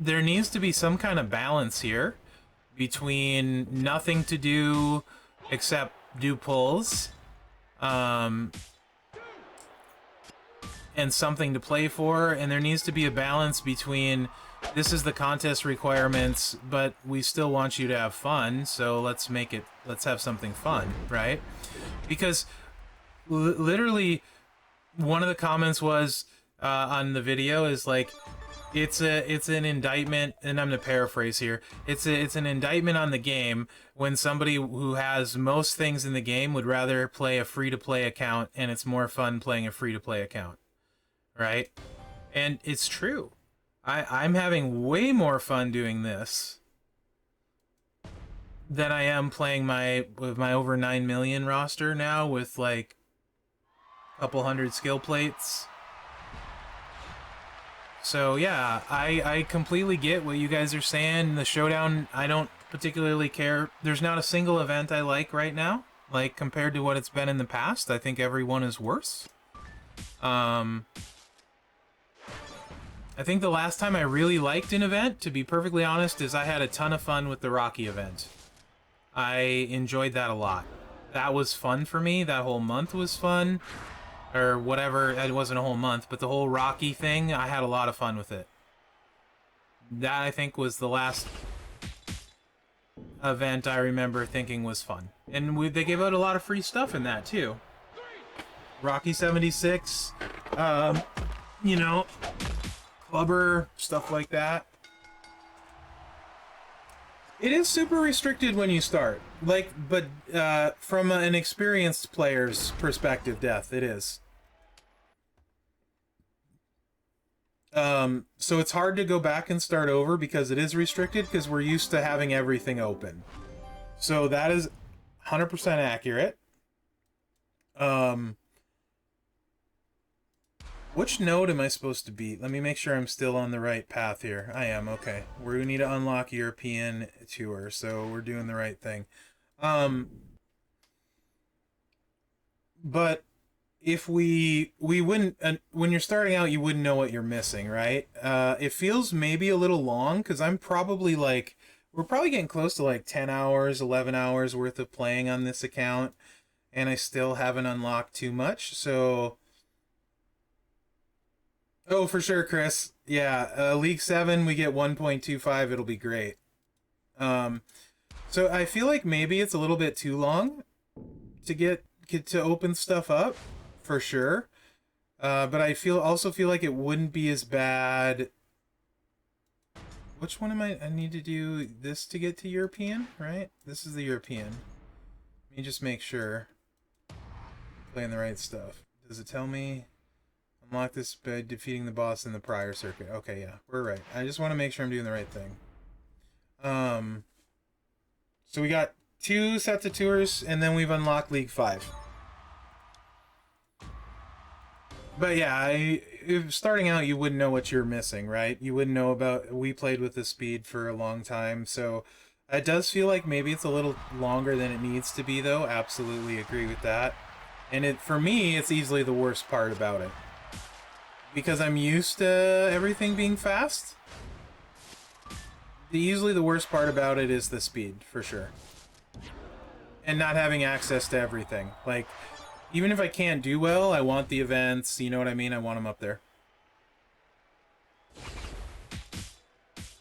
there needs to be some kind of balance here between nothing to do except do pulls, and something to play for, and there needs to be a balance between, this is the contest requirements, but we still want you to have fun, so let's have something fun, right? Because literally, one of the comments was on the video is like, it's an indictment, and I'm gonna paraphrase here. It's an indictment on the game when somebody who has most things in the game would rather play a free-to-play account, and it's more fun playing a free-to-play account, right? And it's true. I'm having way more fun doing this than I am playing with my over 9 million roster now with like a couple hundred skill plates. So yeah, I completely get what you guys are saying. The Showdown, I don't particularly care. There's not a single event I like right now, like compared to what it's been in the past. I think every one is worse. I think the last time I really liked an event, to be perfectly honest, is I had a ton of fun with the Rocky event. I enjoyed that a lot. That was fun for me. That whole month was fun. Or whatever, it wasn't a whole month, but the whole Rocky thing, I had a lot of fun with it. That, I think, was the last event I remember thinking was fun. And they gave out a lot of free stuff in that, too. Rocky 76, you know, Clubber, stuff like that. It is super restricted when you start. Like, but from an experienced player's perspective, Death, it is. So it's hard to go back and start over because it is restricted because we're used to having everything open. So that is 100% accurate. Which node am I supposed to be? Let me make sure I'm still on the right path here. I am, okay. We need to unlock European tour, so we're doing the right thing. But if we wouldn't, when you're starting out, you wouldn't know what you're missing, right? It feels maybe a little long because I'm probably like, we're probably getting close to like 10 hours, 11 hours worth of playing on this account, and I still haven't unlocked too much, so... Oh, for sure, Chris. Yeah, League 7, we get 1.25, it'll be great. So I feel like maybe it's a little bit too long to get to open stuff up, for sure. But I also feel like it wouldn't be as bad. Which one am I need to do this to get to European, right? This is the European. Let me just make sure I'm playing the right stuff. Does it tell me unlock this by defeating the boss in the prior circuit? Okay, yeah, we're right. I just want to make sure I'm doing the right thing. So we got 2 sets of tours, and then we've unlocked League 5. But yeah, if starting out, you wouldn't know what you're missing, right? You wouldn't know about... We played with the speed for a long time, so it does feel like maybe it's a little longer than it needs to be, though. Absolutely agree with that. And for me, it's easily the worst part about it. Because I'm used to everything being fast. Usually the worst part about it is the speed, for sure. And not having access to everything. Like, even if I can't do well, I want the events, you know what I mean? I want them up there.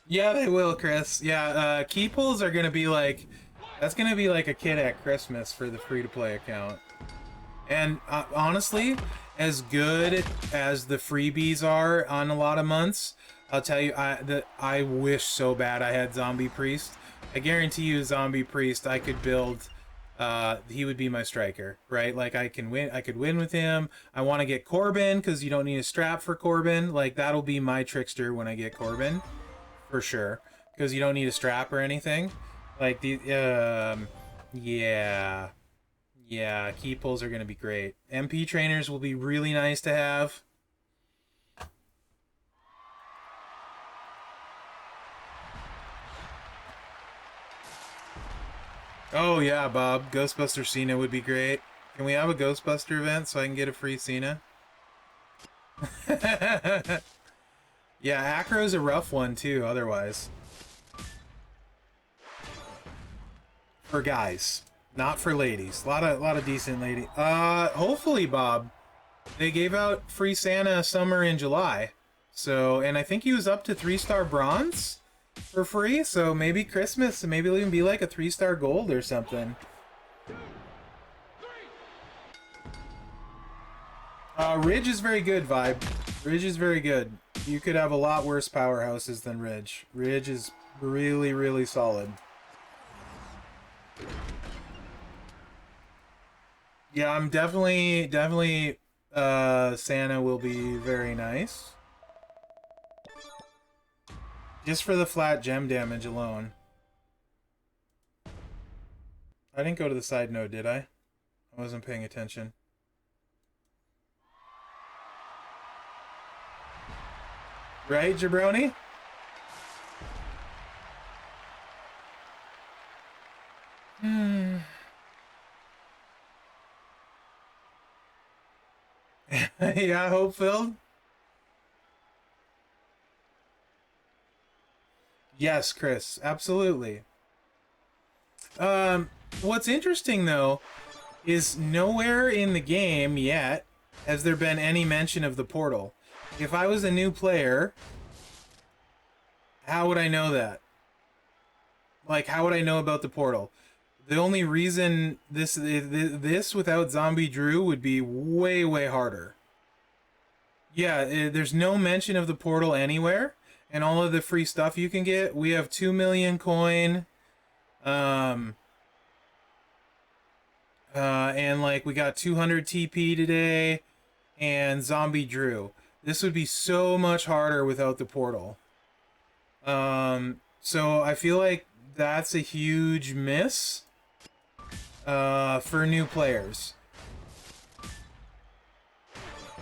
Yeah, they will, Chris. Yeah, key pulls are gonna be like... That's gonna be like a kid at Christmas for the free-to-play account. And honestly, as good as the freebies are on a lot of months... I'll tell you, I wish so bad I had Zombie Priest. I guarantee you, Zombie Priest, I could build. He would be my striker, right? Like I could win with him. I want to get Corbin because you don't need a strap for Corbin. Like that'll be my trickster when I get Corbin, for sure. Because you don't need a strap or anything. Like yeah, key pulls are gonna be great. MP trainers will be really nice to have. Oh yeah, Bob. Ghostbuster Cena would be great. Can we have a Ghostbuster event so I can get a free Cena? Yeah, Acro's a rough one too, otherwise. For guys. Not for ladies. A lot of decent ladies. Hopefully, Bob. They gave out free Santa Summer in July. So, and I think he was up to 3-star bronze for free, so maybe Christmas, maybe it'll even be like a 3-star gold or something. Ridge is very good, Vibe. Ridge is very good. You could have a lot worse powerhouses than Ridge. Ridge is really, really solid. Yeah, I'm definitely, Santa will be very nice. Just for the flat gem damage alone. I didn't go to the side node, did I? I wasn't paying attention. Right, Jabroni? Yeah, hope-filled? Yes, Chris, absolutely. What's interesting, though, is nowhere in the game yet has there been any mention of the portal. If I was a new player, how would I know that? Like, how would I know about the portal? The only reason this without Zombie Drew would be way, way harder. Yeah, there's no mention of the portal anywhere, and all of the free stuff you can get. We have 2 million coin, and like we got 200 TP today, and Zombie Drew. This would be so much harder without the portal. So I feel like that's a huge miss for new players.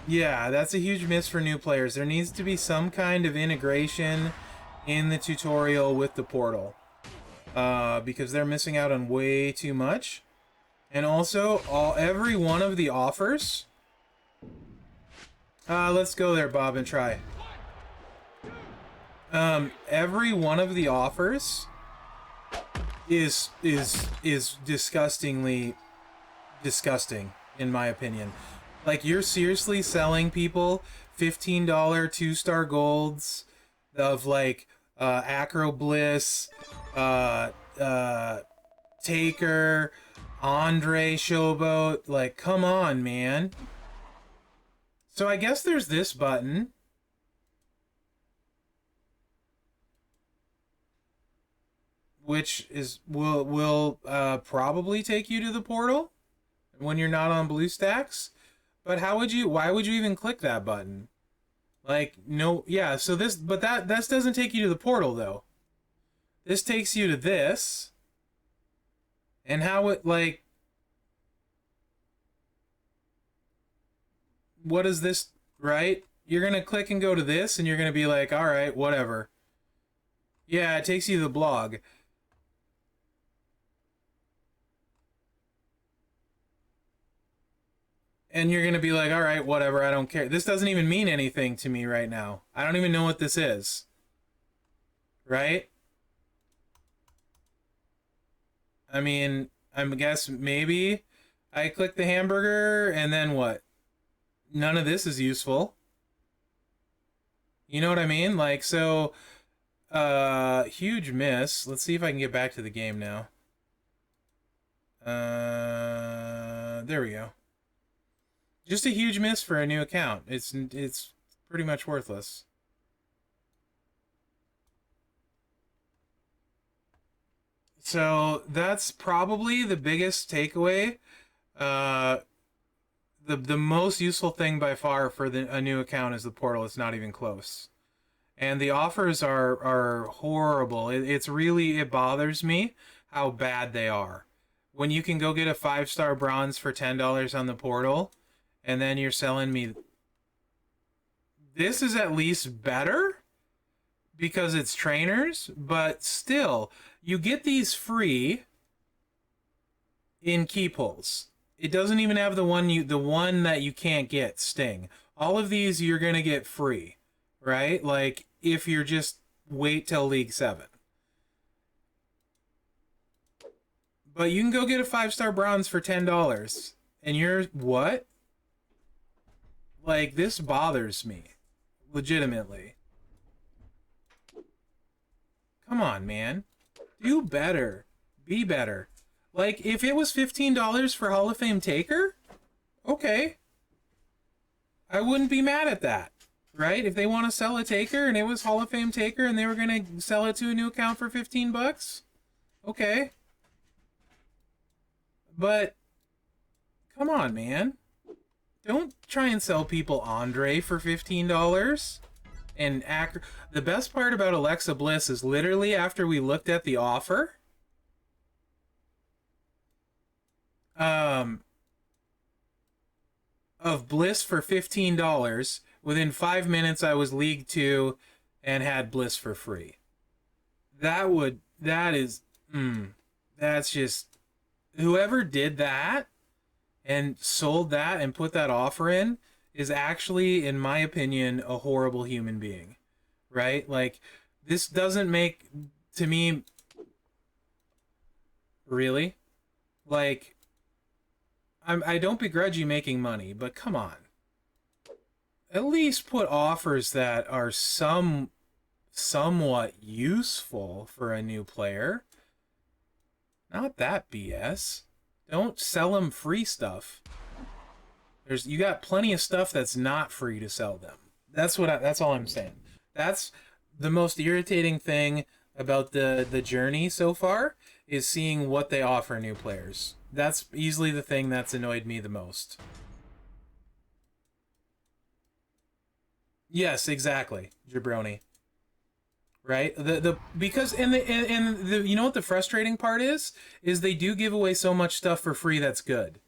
Yeah, that's a huge miss for new players. There needs to be some kind of integration in the tutorial with the portal. Because they're missing out on way too much. And also, every one of the offers... let's go there, Bob, and try. Every one of the offers is disgustingly disgusting, in my opinion. Like, you're seriously selling people $15 2-star golds of, like, Acro Bliss, Taker, Andre Showboat. Like, come on, man. So I guess there's this button. Which will probably take you to the portal when you're not on BlueStacks. But why would you even click that button? Like, no, yeah, so that doesn't take you to the portal, though. This takes you to this. And how it, like... What is this, right? You're gonna click and go to this, and you're gonna be like, alright, whatever. Yeah, it takes you to the blog. And you're gonna be like, alright, whatever, I don't care. This doesn't even mean anything to me right now. I don't even know what this is. Right? I mean, I guess maybe I click the hamburger, and then what? None of this is useful. You know what I mean? Like, so, huge miss. Let's see if I can get back to the game now. There we go. Just a huge miss for a new account. It's pretty much worthless. So that's probably the biggest takeaway. The most useful thing by far for a new account is the portal. It's not even close. And the offers are horrible. It bothers me how bad they are. When you can go get a 5-star bronze for $10 on the portal, and then you're selling me... This is at least better because it's trainers, but still, you get these free in key pulls. It doesn't even have the one that you can't get, Sting. All of these you're gonna get free, right? Like, if you're just wait till League 7. But you can go get a 5-star bronze for $10. And you're... What? Like, this bothers me. Legitimately. Come on, man. Do better. Be better. Like, if it was $15 for Hall of Fame Taker, okay. I wouldn't be mad at that, right? If they want to sell a Taker and it was Hall of Fame Taker and they were going to sell it to a new account for $15, okay. But, come on, man. Don't try and sell people Andre for $15. And the best part about Alexa Bliss is literally after we looked at the offer, of Bliss for $15, within 5 minutes I was League 2 and had Bliss for free. That's just, whoever did that and sold that and put that offer in is actually, in my opinion, a horrible human being, right? Like, this doesn't make, to me, really? Like, I don't begrudge you making money, but come on. At least put offers that are somewhat useful for a new player. Not that BS. Don't sell them free stuff. You got plenty of stuff that's not free to sell them. That's all I'm saying. That's the most irritating thing about the journey so far, is seeing what they offer new players. That's easily the thing that's annoyed me the most. Yes, exactly, jabroni. Right? The because and the you know what the frustrating part is they do give away so much stuff for free that's good.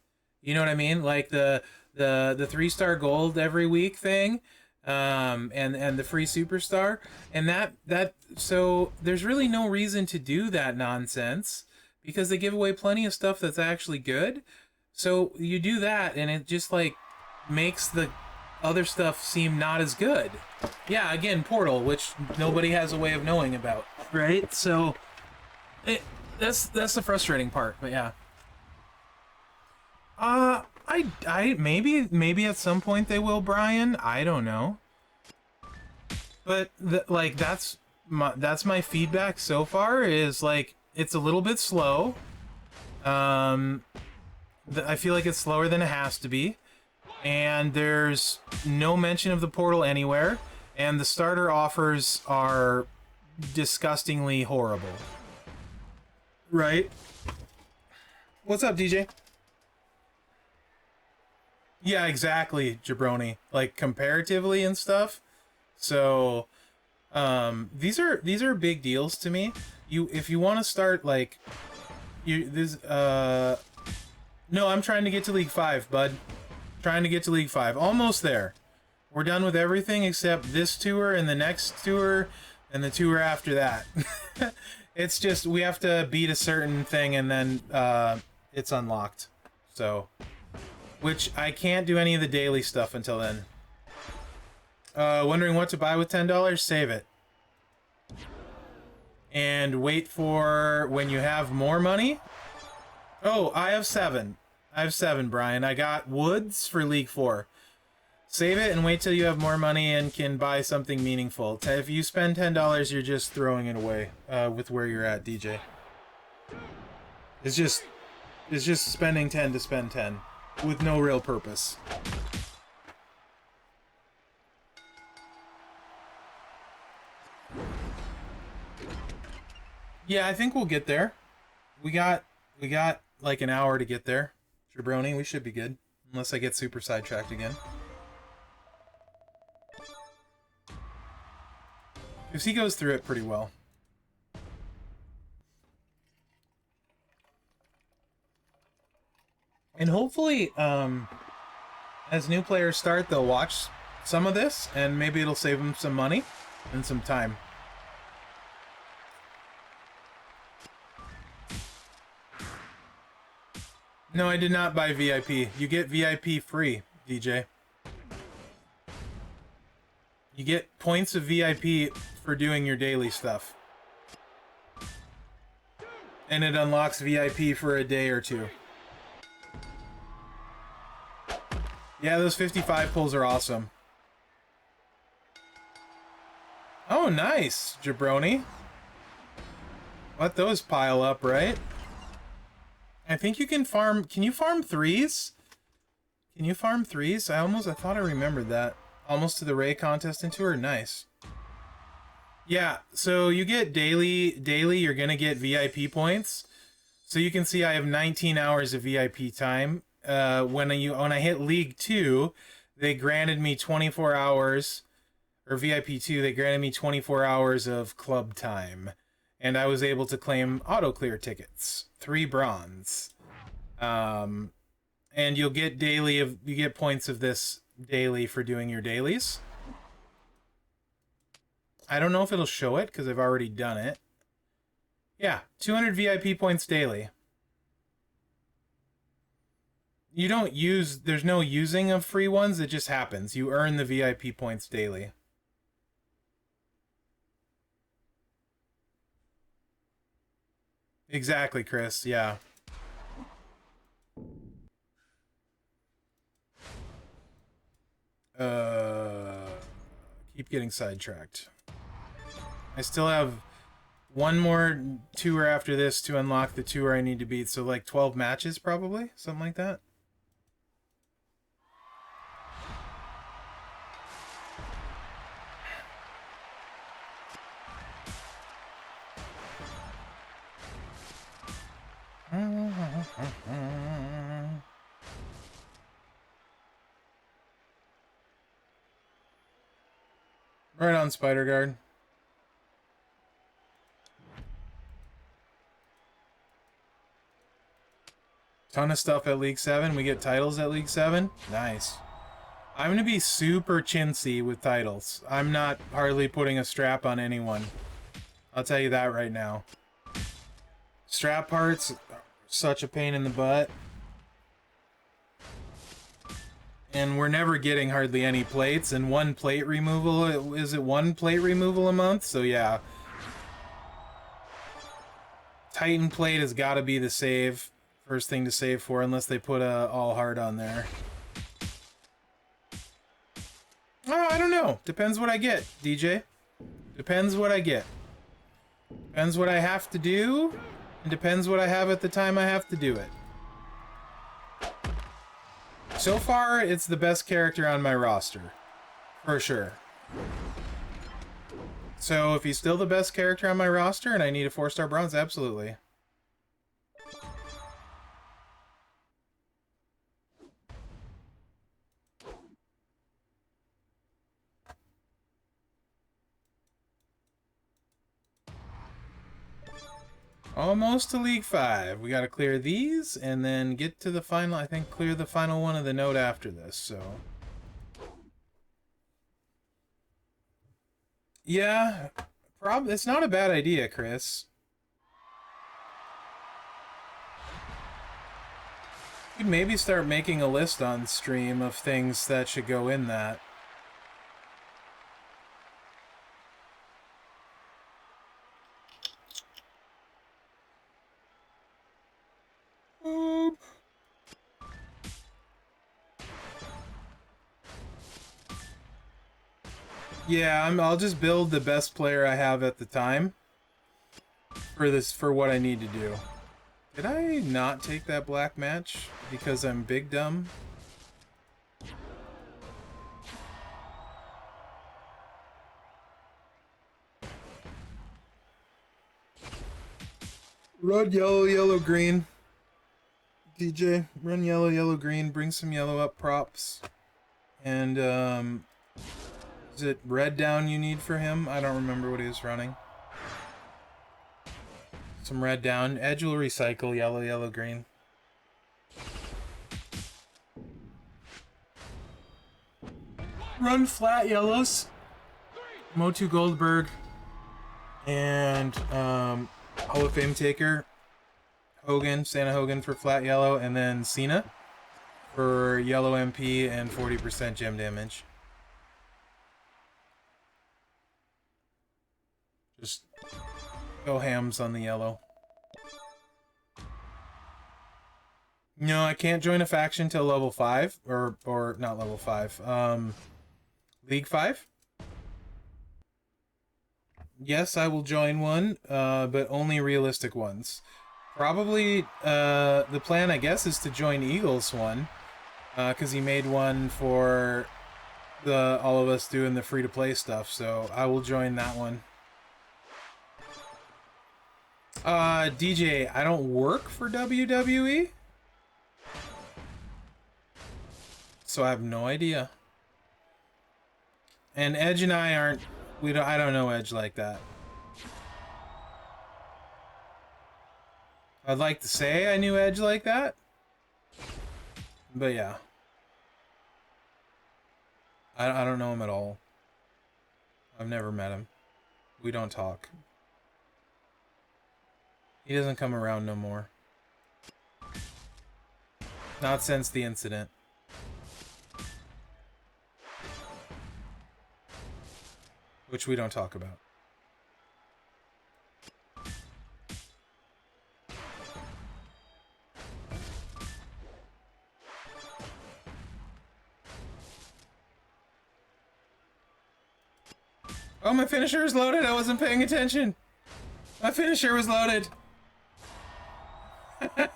You know what I mean? Like the 3-star gold every week thing, and the free superstar, and that so there's really no reason to do that nonsense because they give away plenty of stuff that's actually good. So you do that, and it just like makes the other stuff seem not as good. Yeah, again, Portal, which nobody has a way of knowing about, right? So it, that's the frustrating part. But yeah, I maybe at some point they will, Brian. I don't know, but like that's my feedback so far is like it's a little bit slow. Um, I feel like it's slower than it has to be, and there's no mention of the portal anywhere, and the starter offers are disgustingly horrible. Right? What's up, DJ? Yeah, exactly, Jabroni. Like comparatively and stuff. So, these are big deals to me. You if you want to start like you this no, I'm trying to get to League 5, bud. Trying to get to League 5. Almost there. We're done with everything except this tour and the next tour and the tour after that. It's just we have to beat a certain thing and then it's unlocked. So, which I can't do any of the daily stuff until then. Wondering what to buy with $10? Save it. And wait for when you have more money. Oh, I have 7. I have 7, Brian. I got Woods for League 4. Save it and wait till you have more money and can buy something meaningful. If you spend $10, you're just throwing it away with where you're at, DJ. It's just spending 10 to spend 10 with no real purpose. Yeah, I think we'll get there. We got like an hour to get there. Jabroni, we should be good. Unless I get super sidetracked again. Because he goes through it pretty well. And hopefully, as new players start, they'll watch some of this, and maybe it'll save them some money and some time. No, I did not buy VIP. You get VIP free, DJ. You get points of VIP for doing your daily stuff. And it unlocks VIP for a day or two. Yeah, those 55 pulls are awesome. Oh, nice, Jabroni. Let those pile up, right? I think you can farm... Can you farm 3s? Can you farm 3s? I thought I remembered that. Almost to the Ray contest and tour. Nice. Yeah, so you get daily, you're gonna get VIP points. So you can see I have 19 hours of VIP time. When I hit League 2, they granted me 24 hours, or VIP 2, they granted me 24 hours of club time. And I was able to claim auto clear tickets. 3 bronze. And you'll get you get points of this daily for doing your dailies. I don't know if it'll show it because I've already done it. Yeah, 200 VIP points daily. You don't use, there's no using of free ones, it just happens. You earn the VIP points daily. Exactly, Chris, yeah. Keep getting sidetracked. I still have one more tour after this to unlock the tour I need to beat, so like 12 matches probably, something like that. Right on, Spider Guard. Ton of stuff at League 7. We get titles at League 7. Nice. I'm going to be super chintzy with titles. I'm not hardly putting a strap on anyone. I'll tell you that right now. Strap parts are such a pain in the butt. And we're never getting hardly any plates. And one plate removal, is it one plate removal a month? So yeah. Titan plate has got to be the save. First thing to save for, unless they put a all hard on there. Oh, I don't know. Depends what I get, DJ. Depends what I get. Depends what I have to do, and depends what I have at the time I have to do it. So far, it's the best character on my roster. For sure. So, if he's still the best character on my roster and I need a 4-star bronze, absolutely. Almost to League 5. We gotta clear these, and then get to the final, I think clear the final one of the note after this, so... Yeah, it's not a bad idea, Chris. You could maybe start making a list on stream of things that should go in that. Yeah, I'll just build the best player I have at the time for what I need to do. Did I not take that black match because I'm big dumb? Run yellow, yellow, green. DJ, run yellow, yellow, green. Bring some yellow up props. And, is it red down you need for him? I don't remember what he was running. Some red down. Edge will recycle yellow, yellow, green. Run flat yellows. Motu Goldberg. And, Hall of Fame taker. Hogan, Santa Hogan for flat yellow. And then Cena for yellow MP and 40% gem damage. Just go hams on the yellow. No, I can't join a faction till level 5. Or not level 5. League 5? Yes, I will join one, but only realistic ones. Probably, the plan, I guess, is to join Eagle's one. Because he made one for all of us doing the free-to-play stuff, so I will join that one. DJ, I don't work for WWE, so I have no idea. And Edge and I aren't. I don't know Edge like that. I'd like to say I knew Edge like that, but yeah, I don't know him at all. I've never met him. We don't talk. He doesn't come around no more. Not since the incident. Which we don't talk about. Oh, my finisher is loaded. I wasn't paying attention. My finisher was loaded.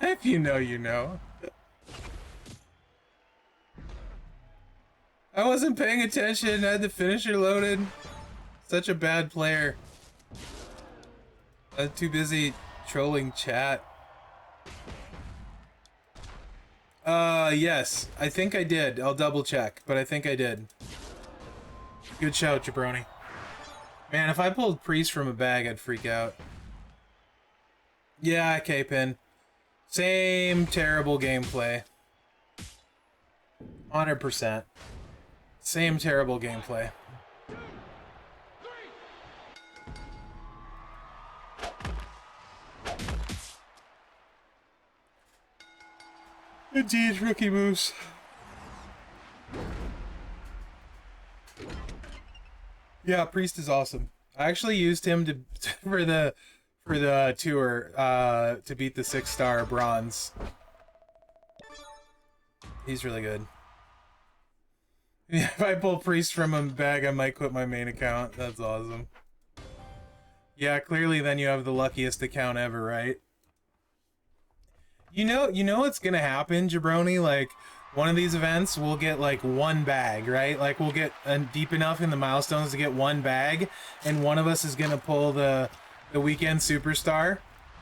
If you know, you know. I wasn't paying attention. I had the finisher loaded. Such a bad player. I'm too busy trolling chat. Yes. I think I did. I'll double check, but I think I did. Good shout, Jabroni. Man, if I pulled Priest from a bag, I'd freak out. Yeah, K-Pin. Same terrible gameplay. 100%. Same terrible gameplay. Indeed, Rookie Moose. Yeah, Priest is awesome. I actually used him to for the tour to beat the 6-star bronze. He's really good. Yeah, if I pull Priest from a bag, I might quit my main account. That's awesome. Yeah, clearly then you have the luckiest account ever, right? You know what's gonna happen, Jabroni? Like, one of these events, we'll get like one bag, right? Like, we'll get deep enough in the milestones to get one bag, and one of us is gonna pull the weekend superstar,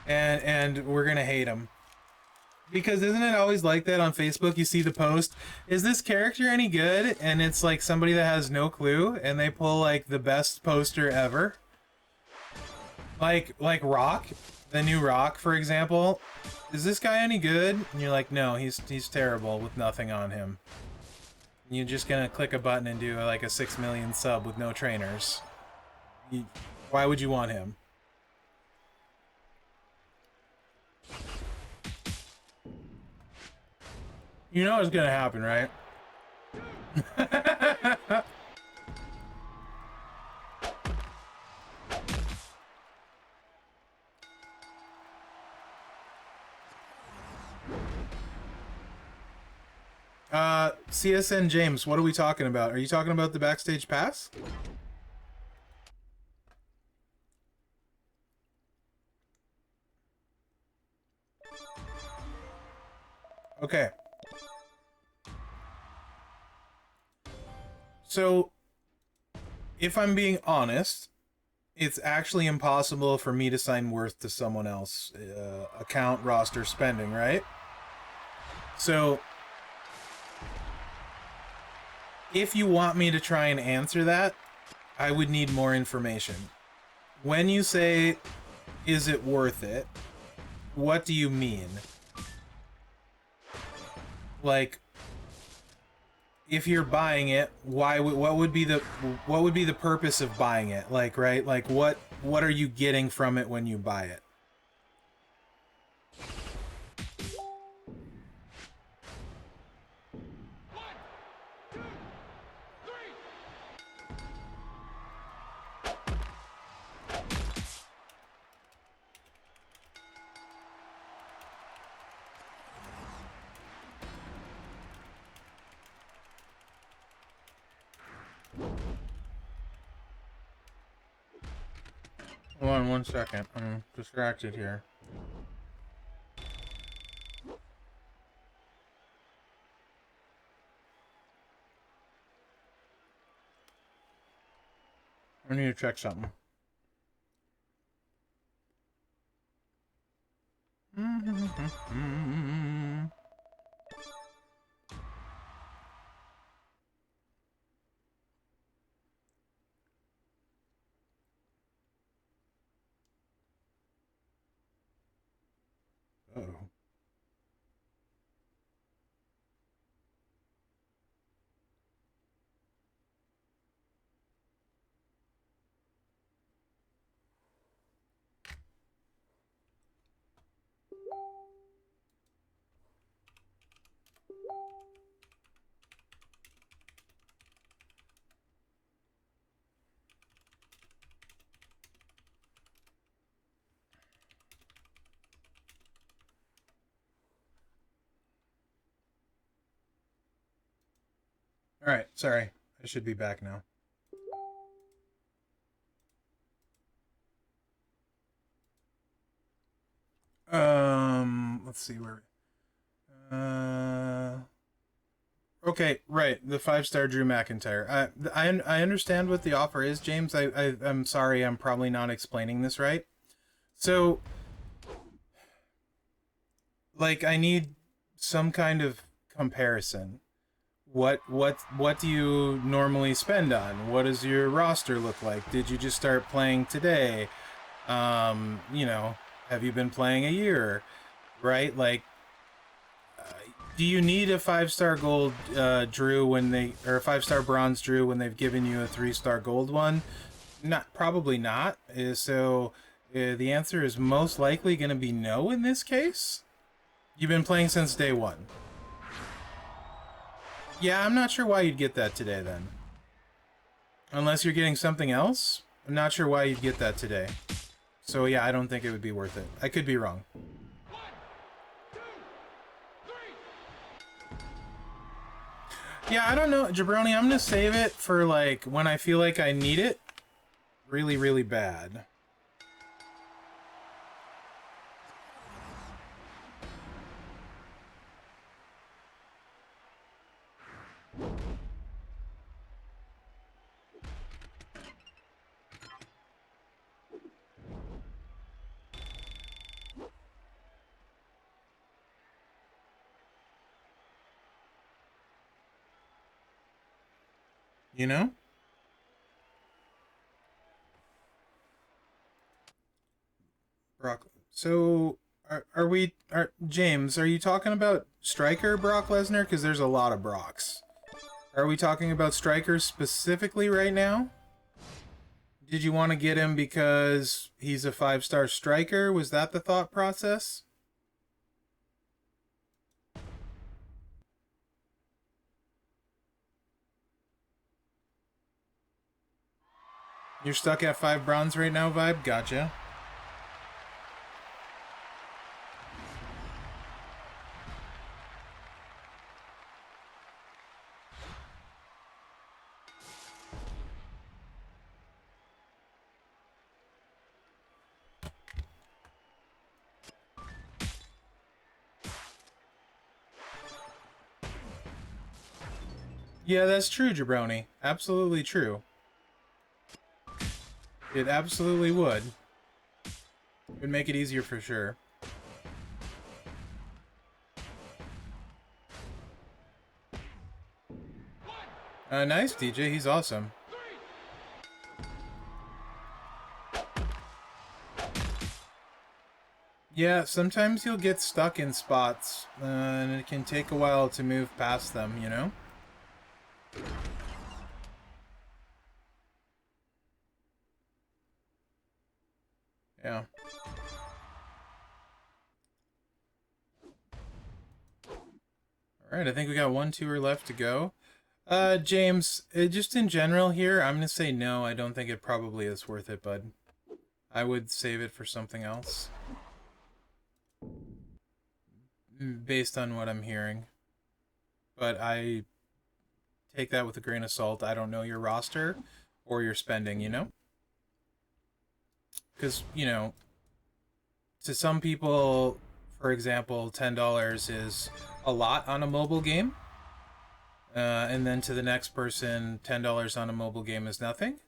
and we're gonna hate him. Because isn't it always like that on Facebook? You see the post, is this character any good? And it's like somebody that has no clue, and they pull like the best poster ever. Like Rock, the new Rock, for example. Is this guy any good? And you're like, no, he's terrible with nothing on him. And you're just gonna click a button and do like a 6 million sub with no trainers. Why would you want him? You know what's gonna happen, right? CSN James, what are we talking about? Are you talking about the backstage pass? Okay. So, if I'm being honest, it's actually impossible for me to sign Worth to someone else. Account, roster, spending, right? So, if you want me to try and answer that, I would need more information. When you say, is it worth it? What do you mean? Like, if you're buying it, what would be the purpose of buying it? Like, right? Like, what are you getting from it when you buy it? Hold on 1 second. I'm distracted here. I need to check something. Uh-oh. All right, sorry. I should be back now. Let's see where. Okay, right. The 5-star Drew McIntyre. I understand what the offer is, James. I'm sorry. I'm probably not explaining this right. So, like, I need some kind of comparison. what do you normally spend on? What does your roster look like? Did you just start playing today? You know, have you been playing a year? Right? Like, do you need a 5-star gold Drew when they, or a 5-star bronze Drew when they've given you a 3-star gold one? Not, probably not. So the answer is most likely going to be no in this case. You've been playing since day one. Yeah, I'm not sure why you'd get that today then. Unless you're getting something else, I'm not sure why you'd get that today. So yeah, I don't think it would be worth it. I could be wrong. Yeah, I don't know, Jabroni. I'm gonna save it for like when I feel like I need it really, really bad. You know? Brock. So James, are you talking about Striker Brock Lesnar? Because there's a lot of Brocks. Are we talking about Striker specifically right now? Did you want to get him because he's a 5-star striker? Was that the thought process? You're stuck at 5 bronze right now, vibe? Gotcha. Yeah, that's true, Jabroni. Absolutely true. It absolutely would. It would make it easier for sure. Nice, DJ. He's awesome. Yeah, sometimes you'll get stuck in spots, and it can take a while to move past them, you know? Yeah. Alright, I think we got 1 tour left to go. James, just in general here, I'm gonna say no, I don't think it probably is worth it, bud. I would save it for something else. Based on what I'm hearing. But I take that with a grain of salt. I don't know your roster or your spending, you know? Because, you know, to some people, for example, $10 is a lot on a mobile game. And then to the next person, $10 on a mobile game is nothing.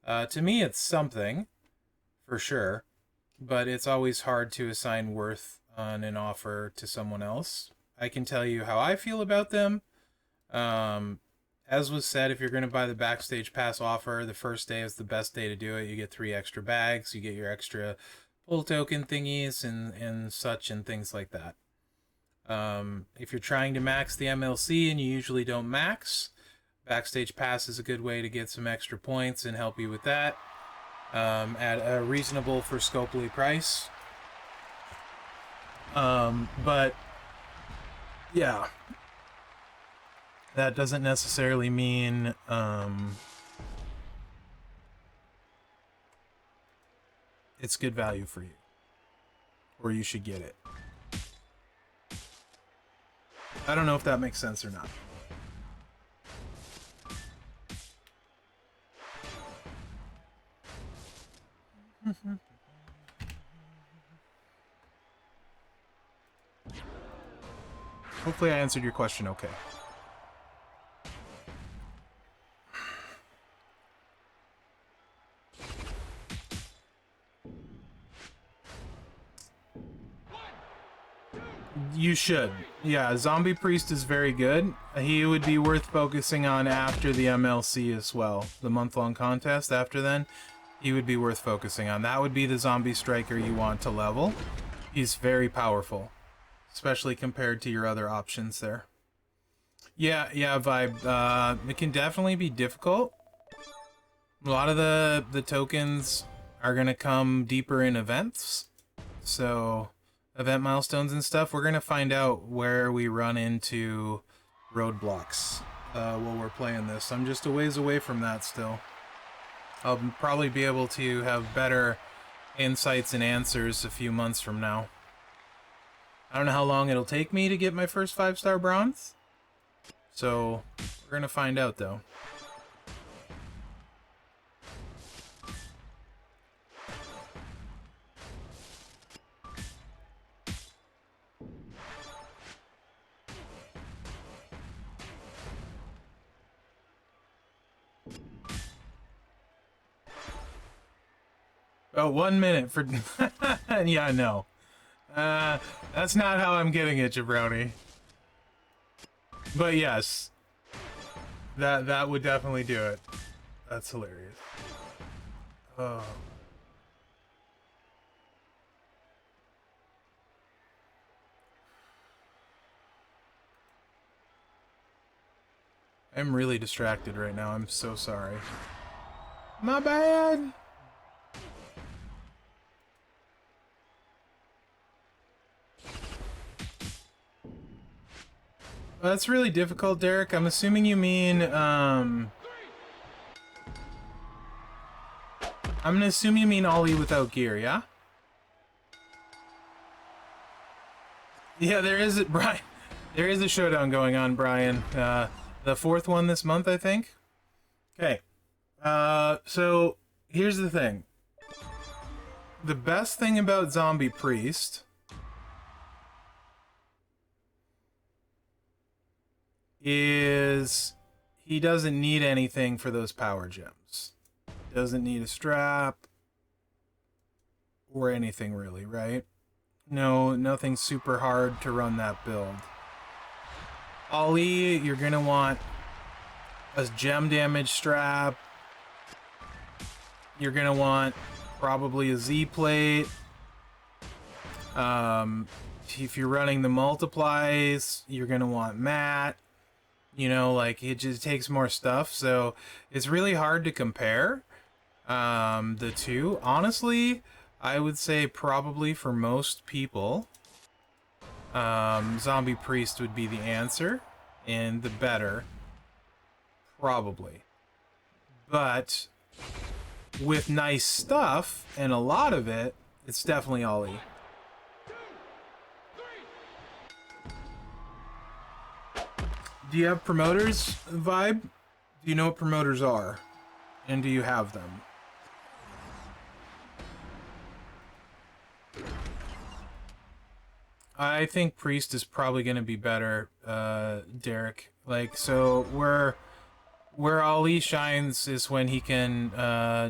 To me, it's something, for sure. But it's always hard to assign worth on an offer to someone else. I can tell you how I feel about them. As was said, if you're going to buy the Backstage Pass offer, the first day is the best day to do it. You get 3 extra bags, you get your extra pull token thingies and such and things like that. If you're trying to max the MLC and you usually don't max, Backstage Pass is a good way to get some extra points and help you with that at a reasonable for Scopely price. But yeah, that doesn't necessarily mean it's good value for you or you should get it. I don't know if that makes sense or not. Hopefully I answered your question okay. You should. Yeah, Zombie Priest is very good. He would be worth focusing on after the MLC as well. The month-long contest after then, he would be worth focusing on. That would be the Zombie Striker you want to level. He's very powerful, especially compared to your other options there. Yeah, Vibe. It can definitely be difficult. A lot of the tokens are going to come deeper in events. So, event milestones and stuff, we're going to find out where we run into roadblocks while we're playing this. I'm just a ways away from that still. I'll probably be able to have better insights and answers a few months from now. I don't know how long it'll take me to get my first 5-star bronze. So, we're going to find out though. Oh, 1 minute for... yeah, no. That's not how I'm getting it, Jabroni. But yes. That would definitely do it. That's hilarious. Oh. I'm really distracted right now. I'm so sorry. My bad! That's really difficult, Derek. I'm assuming you mean, I'm gonna assume you mean Ollie without gear, yeah? Yeah, there is a, Brian. There is a showdown going on, Brian. The 4th one this month, I think. Okay. So here's the thing. The best thing about Zombie Priest is he doesn't need anything for those power gems. Doesn't need a strap or anything really, right? No, nothing super hard to run that build. Ollie, you're gonna want a gem damage strap. You're gonna want probably a Z plate. If you're running the multiplies, you're gonna want mat. You know, like it just takes more stuff, so it's really hard to compare the two. Honestly, I would say probably for most people, Zombie Priest would be the answer and the better, probably. But with nice stuff and a lot of it, it's definitely Ollie. Do you have promoters, Vibe? Do you know what promoters are? And do you have them? I think Priest is probably going to be better, Derek. Like, so where Ali shines is when he can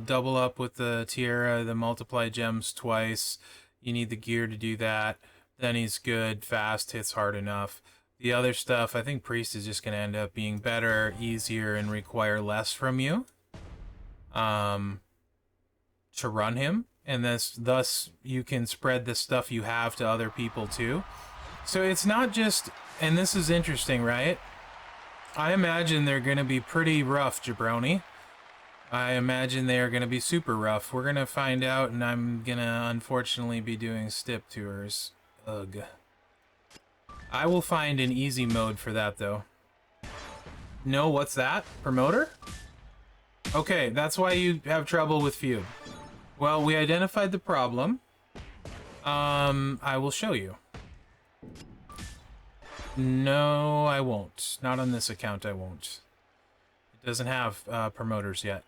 double up with the Tiara, the multiply gems twice. You need the gear to do that. Then he's good, fast, hits hard enough. The other stuff, I think Priest is just going to end up being better, easier, and require less from you to run him. And thus you can spread the stuff you have to other people too. So it's not just, and this is interesting, right? I imagine they're going to be pretty rough, Jabroni. I imagine they are going to be super rough. We're going to find out, and I'm going to unfortunately be doing stip tours. Ugh. I will find an easy mode for that, though. No, what's that? Promoter? Okay, that's why you have trouble with Feud. Well, we identified the problem. I will show you. No, I won't. Not on this account, I won't. It doesn't have promoters yet.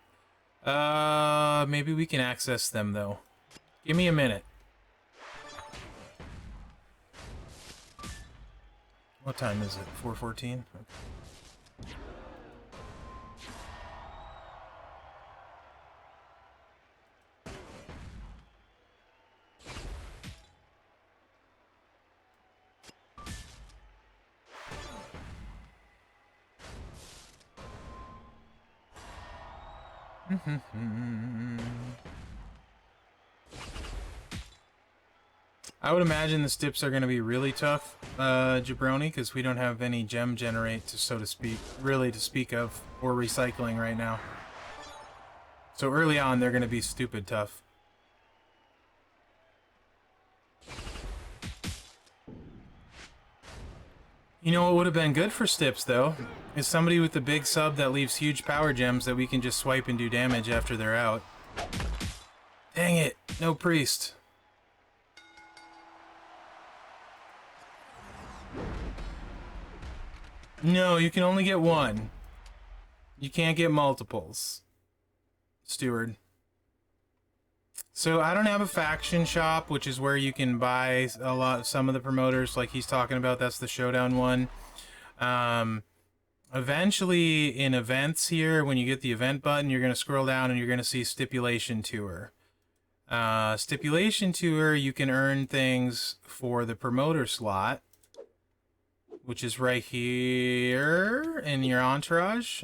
Maybe we can access them, though. Give me a minute. What time is it? 4:14? Okay. I would imagine the stips are going to be really tough, Jabroni, because we don't have any gem generate, so to speak, really to speak of, or recycling right now. So early on, they're going to be stupid tough. You know what would have been good for stips, though, is somebody with a big sub that leaves huge power gems that we can just swipe and do damage after they're out. Dang it, no priest. No, you can only get one. You can't get multiples. Steward. So I don't have a faction shop, which is where you can buy some of the promoters like he's talking about. That's the showdown one. Eventually in events here, when you get the event button, you're going to scroll down and you're going to see stipulation tour. Stipulation tour, you can earn things for the promoter slot, which is right here in your entourage,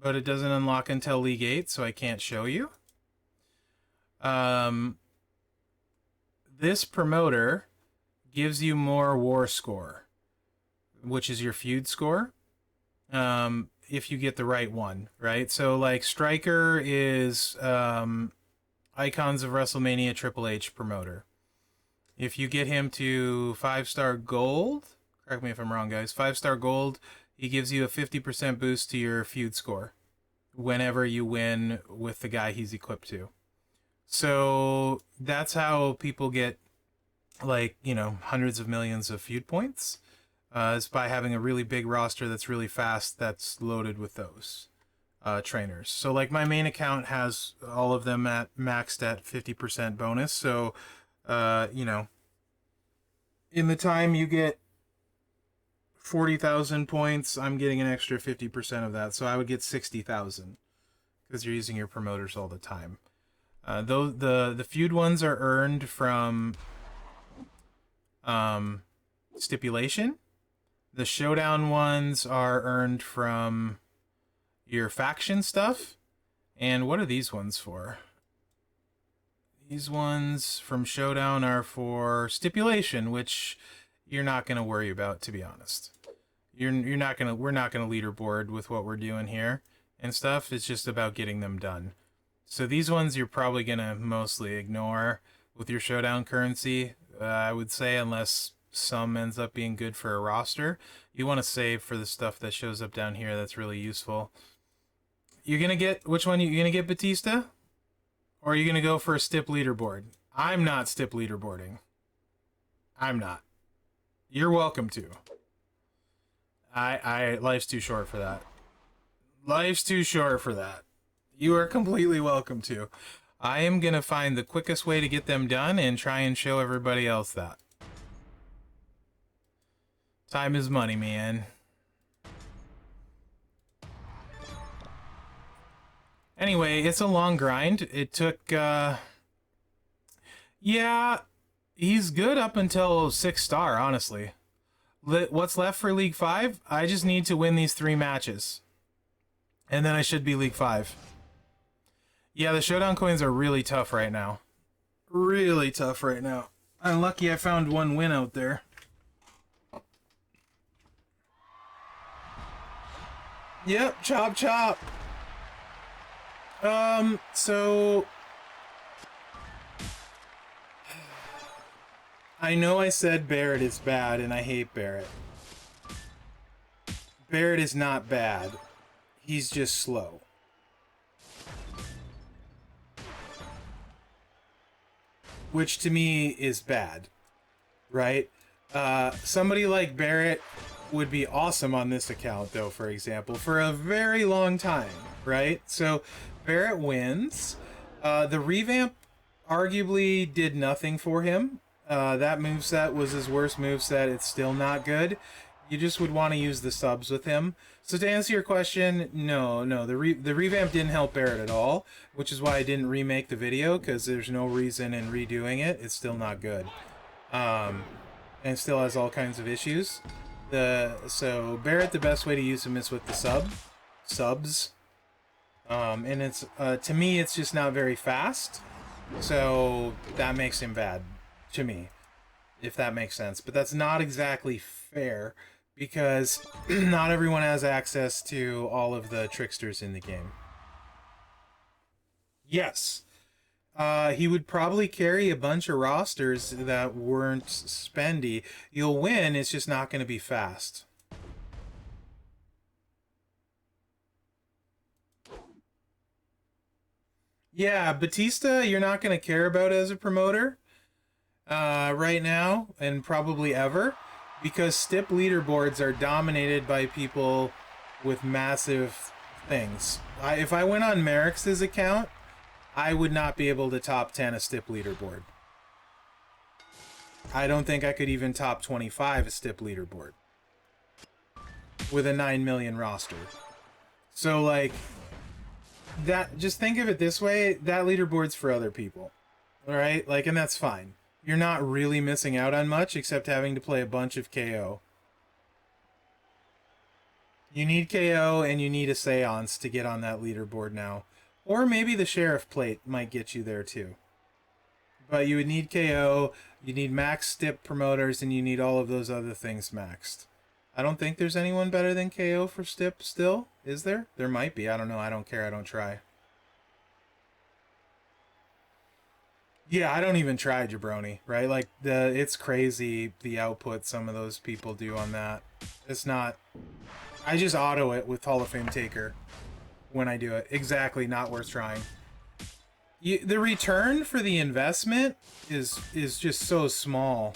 but it doesn't unlock until League 8, so I can't show you. This promoter gives you more war score, which is your feud score, if you get the right one, right? So, like, Striker is Icons of WrestleMania Triple H promoter. If you get him to 5-star gold, correct me if I'm wrong, guys, 5-star gold, he gives you a 50% boost to your feud score whenever you win with the guy he's equipped to. So that's how people get, like, you know, hundreds of millions of feud points, is by having a really big roster that's really fast, that's loaded with those trainers. So, like, my main account has all of them at maxed at 50% bonus. So, you know, in the time you get 40,000 points, I'm getting an extra 50% of that. So I would get 60,000 because you're using your promoters all the time. Though the feud ones are earned from stipulation. The showdown ones are earned from your faction stuff. And what are these ones for? These ones from showdown are for stipulation, which you're not going to worry about, to be honest. We're not going to leaderboard with what we're doing here and stuff. It's just about getting them done. So these ones you're probably going to mostly ignore with your showdown currency, I would say, unless some ends up being good for a roster. You want to save for the stuff that shows up down here that's really useful. You're going to get, which one? You're going to get Batista? Or are you going to go for a stip leaderboard? I'm not stip leaderboarding. I'm not. You're welcome to. Life's too short for that. Life's too short for that. You are completely welcome to. I am going to find the quickest way to get them done and try and show everybody else that. Time is money, man. Anyway, it's a long grind. It took, yeah, he's good up until 6-star, honestly. What's left for League 5? I just need to win these 3 matches. And then I should be League 5. Yeah, the showdown coins are really tough right now. Really tough right now. I'm lucky I found one win out there. Yep, chop chop. So I know I said Barrett is bad and I hate Barrett. Barrett is not bad. He's just slow. Which to me is bad, right? Somebody like Barrett would be awesome on this account, though, for example, for a very long time, right? So Barrett wins. The revamp arguably did nothing for him. That moveset was his worst moveset. It's still not good. You just would want to use the subs with him. So to answer your question, no, the revamp didn't help Barrett at all, which is why I didn't remake the video, because there's no reason in redoing it. It's still not good. And it still has all kinds of issues. So Barrett, the best way to use him is with the subs. And it's to me, it's just not very fast. So that makes him bad to me, if that makes sense. But that's not exactly fair because not everyone has access to all of the tricksters in the game. Yes. He would probably carry a bunch of rosters that weren't spendy. You'll win, it's just not going to be fast. Yeah, Batista, you're not going to care about as a promoter right now, and probably ever, because STIP leaderboards are dominated by people with massive things. If I went on Merrick's account, I would not be able to top 10 a STIP leaderboard. I don't think I could even top 25 a STIP leaderboard with a 9 million roster. So, like, that, just think of it this way, that leaderboard's for other people. Alright? Like, and that's fine. You're not really missing out on much except having to play a bunch of KO. You need KO and you need a Seance to get on that leaderboard now. Or maybe the Sheriff Plate might get you there too. But you would need KO, you need max STIP promoters, and you need all of those other things maxed. I don't think there's anyone better than KO for STIP still. Is there? There might be. I don't know. I don't care. I don't try. Yeah, I don't even try Jabroni, right? Like, it's crazy the output some of those people do on that. It's not... I just auto it with Hall of Fame Taker when I do it. Exactly, not worth trying. The return for the investment is just so small.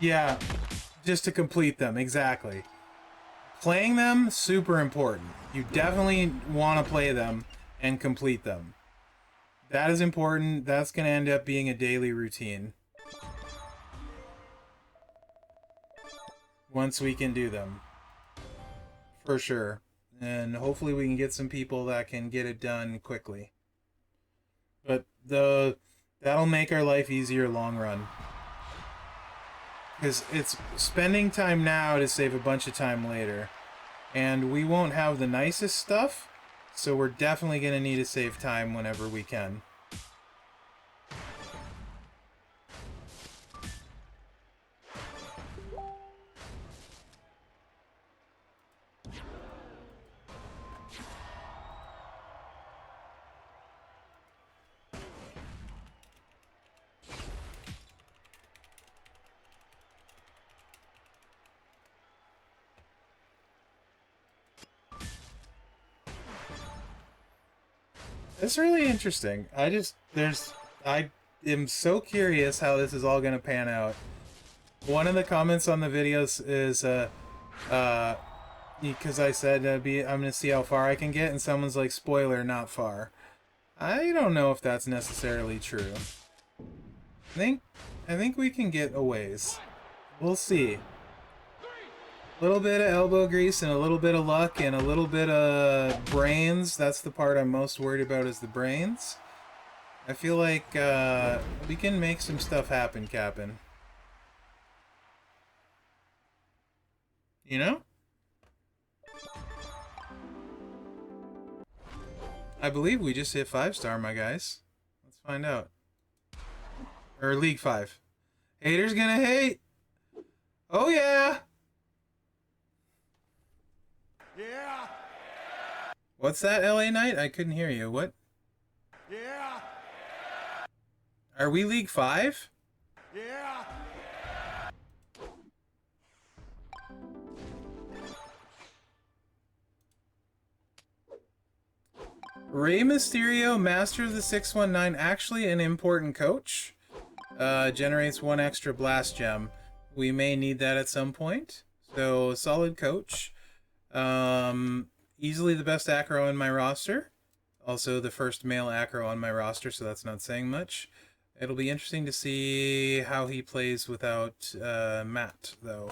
Yeah, just to complete them, exactly. Playing them, super important. You definitely want to play them and complete them. That is important. That's going to end up being a daily routine. Once we can do them. For sure. And hopefully we can get some people that can get it done quickly. But that'll make our life easier long run. Because it's spending time now to save a bunch of time later. And we won't have the nicest stuff, so we're definitely going to need to save time whenever we can. It's really interesting. I am so curious how this is all going to pan out. One of the comments on the videos is, because I said I'm going to see how far I can get, and someone's like, spoiler, not far. I don't know if that's necessarily true. I think we can get a ways. We'll see. A little bit of elbow grease and a little bit of luck and a little bit of brains. That's the part I'm most worried about, is the brains. I feel like we can make some stuff happen, Cap'n. You know? I believe we just hit 5-star, my guys. Let's find out. Or League 5. Haters gonna hate! Oh yeah! Yeah! What's that, LA Knight? I couldn't hear you. What? Yeah! Are we League 5? Yeah! Rey Mysterio, Master of the 619, actually an important coach. Generates 1 extra blast gem. We may need that at some point. So, solid coach. Easily the best acro in my roster. Also the first male acro on my roster, so that's not saying much. It'll be interesting to see how he plays without Matt, though.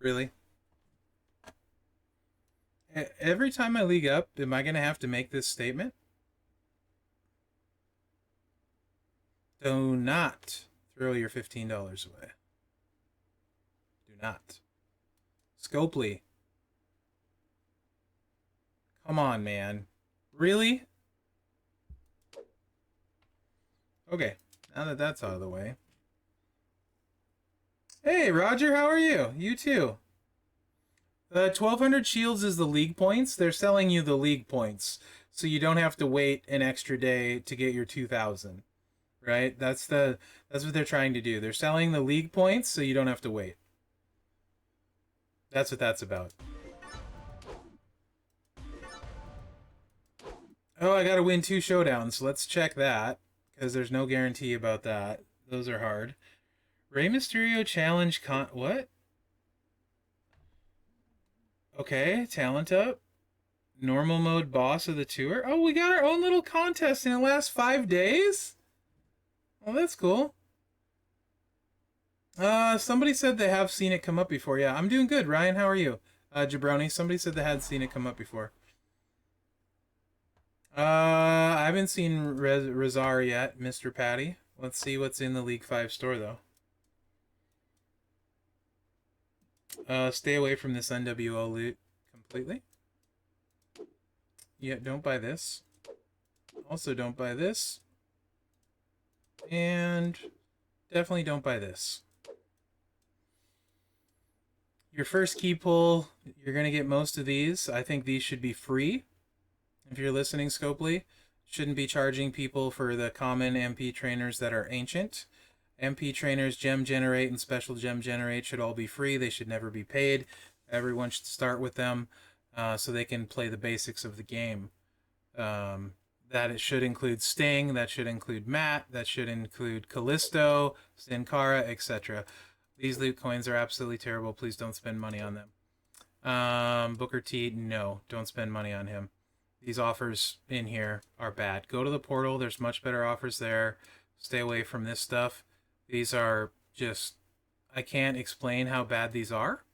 Really? Every time I league up, am I going to have to make this statement? Do not throw your $15 away. Do not. Scopely. Come on, man. Really? Okay, now that that's out of the way. Hey, Roger, how are you? You too. 1,200 shields is the league points. They're selling you the league points, so you don't have to wait an extra day to get your 2,000. Right? That's what they're trying to do. They're selling the league points, so you don't have to wait. That's what that's about. Oh, I gotta win 2 showdowns. Let's check that, because there's no guarantee about that. Those are hard. Rey Mysterio challenge what? Okay, talent up. Normal mode boss of the tour. Oh, we got our own little contest in the last 5 days? Oh, that's cool. Somebody said they have seen it come up before. Yeah, I'm doing good. Ryan, how are you? Jabroni, somebody said they had seen it come up before. I haven't seen Razar yet, Mr. Patty. Let's see what's in the League 5 store, though. Stay away from this NWO loot completely. Yeah, don't buy this. Also, don't buy this. And definitely don't buy this. Your first key pull, you're going to get most of these. I think these should be free. If you're listening, Scopely, shouldn't be charging people for the common MP trainers that are ancient. MP trainers, gem generate, and special gem generate should all be free. They should never be paid. Everyone should start with them so they can play the basics of the game. That it should include Sting, that should include Matt, that should include Callisto, Sin Cara, etc. These loot coins are absolutely terrible. Please don't spend money on them. Booker T, no, don't spend money on him. These offers in here are bad. Go to the portal. There's much better offers there. Stay away from this stuff. These are just... I can't explain how bad these are.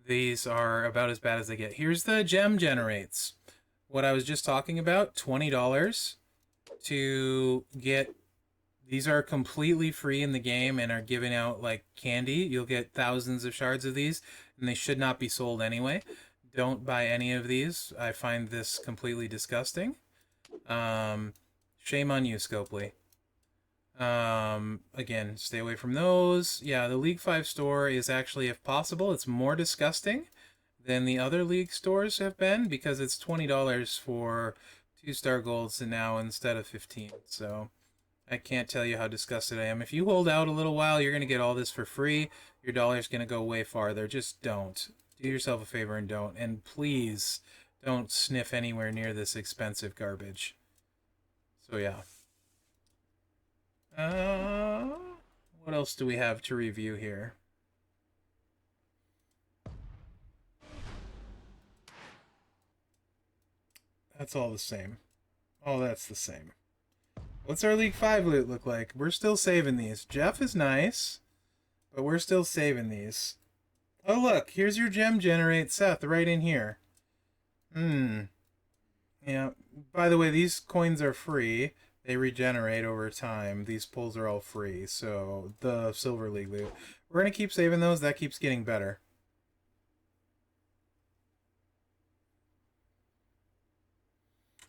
These are about as bad as they get. Here's the gem generates. What I was just talking about, $20 to get... These are completely free in the game and are giving out like candy. You'll get thousands of shards of these, and they should not be sold anyway. Don't buy any of these. I find this completely disgusting. Shame on you, Scopely. Again, stay away from those. Yeah, the League 5 store is actually, if possible, it's more disgusting than the other League stores have been, because it's $20 for 2-star golds now instead of 15. So I can't tell you how disgusted I am. If you hold out a little while, you're going to get all this for free. Your dollar's going to go way farther. Just don't. Do yourself a favor and don't. And please don't sniff anywhere near this expensive garbage. So yeah. What else do we have to review here? That's all the same. Oh, that's the same. What's our League 5 loot look like? We're still saving these. Jeff is nice, but we're still saving these. Oh, look, here's your gem generate, Seth, right in here. Yeah, by the way, these coins are free. They regenerate over time. These pulls are all free, so the Silver League loot. We're going to keep saving those. That keeps getting better.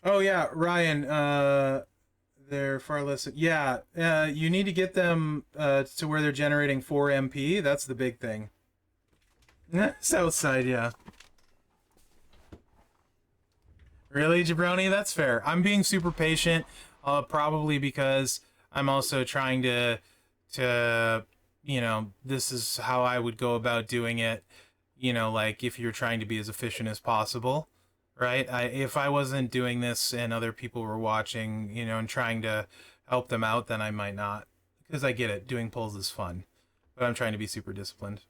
Oh, yeah, Ryan, they're far less... Yeah, you need to get them to where they're generating 4 MP. That's the big thing. Southside, yeah. Really, Jabroni? That's fair. I'm being super patient, probably because I'm also trying to you know, this is how I would go about doing it. You know, like if you're trying to be as efficient as possible, right? If I wasn't doing this and other people were watching, you know, and trying to help them out, then I might not. Because I get it, doing polls is fun, but I'm trying to be super disciplined.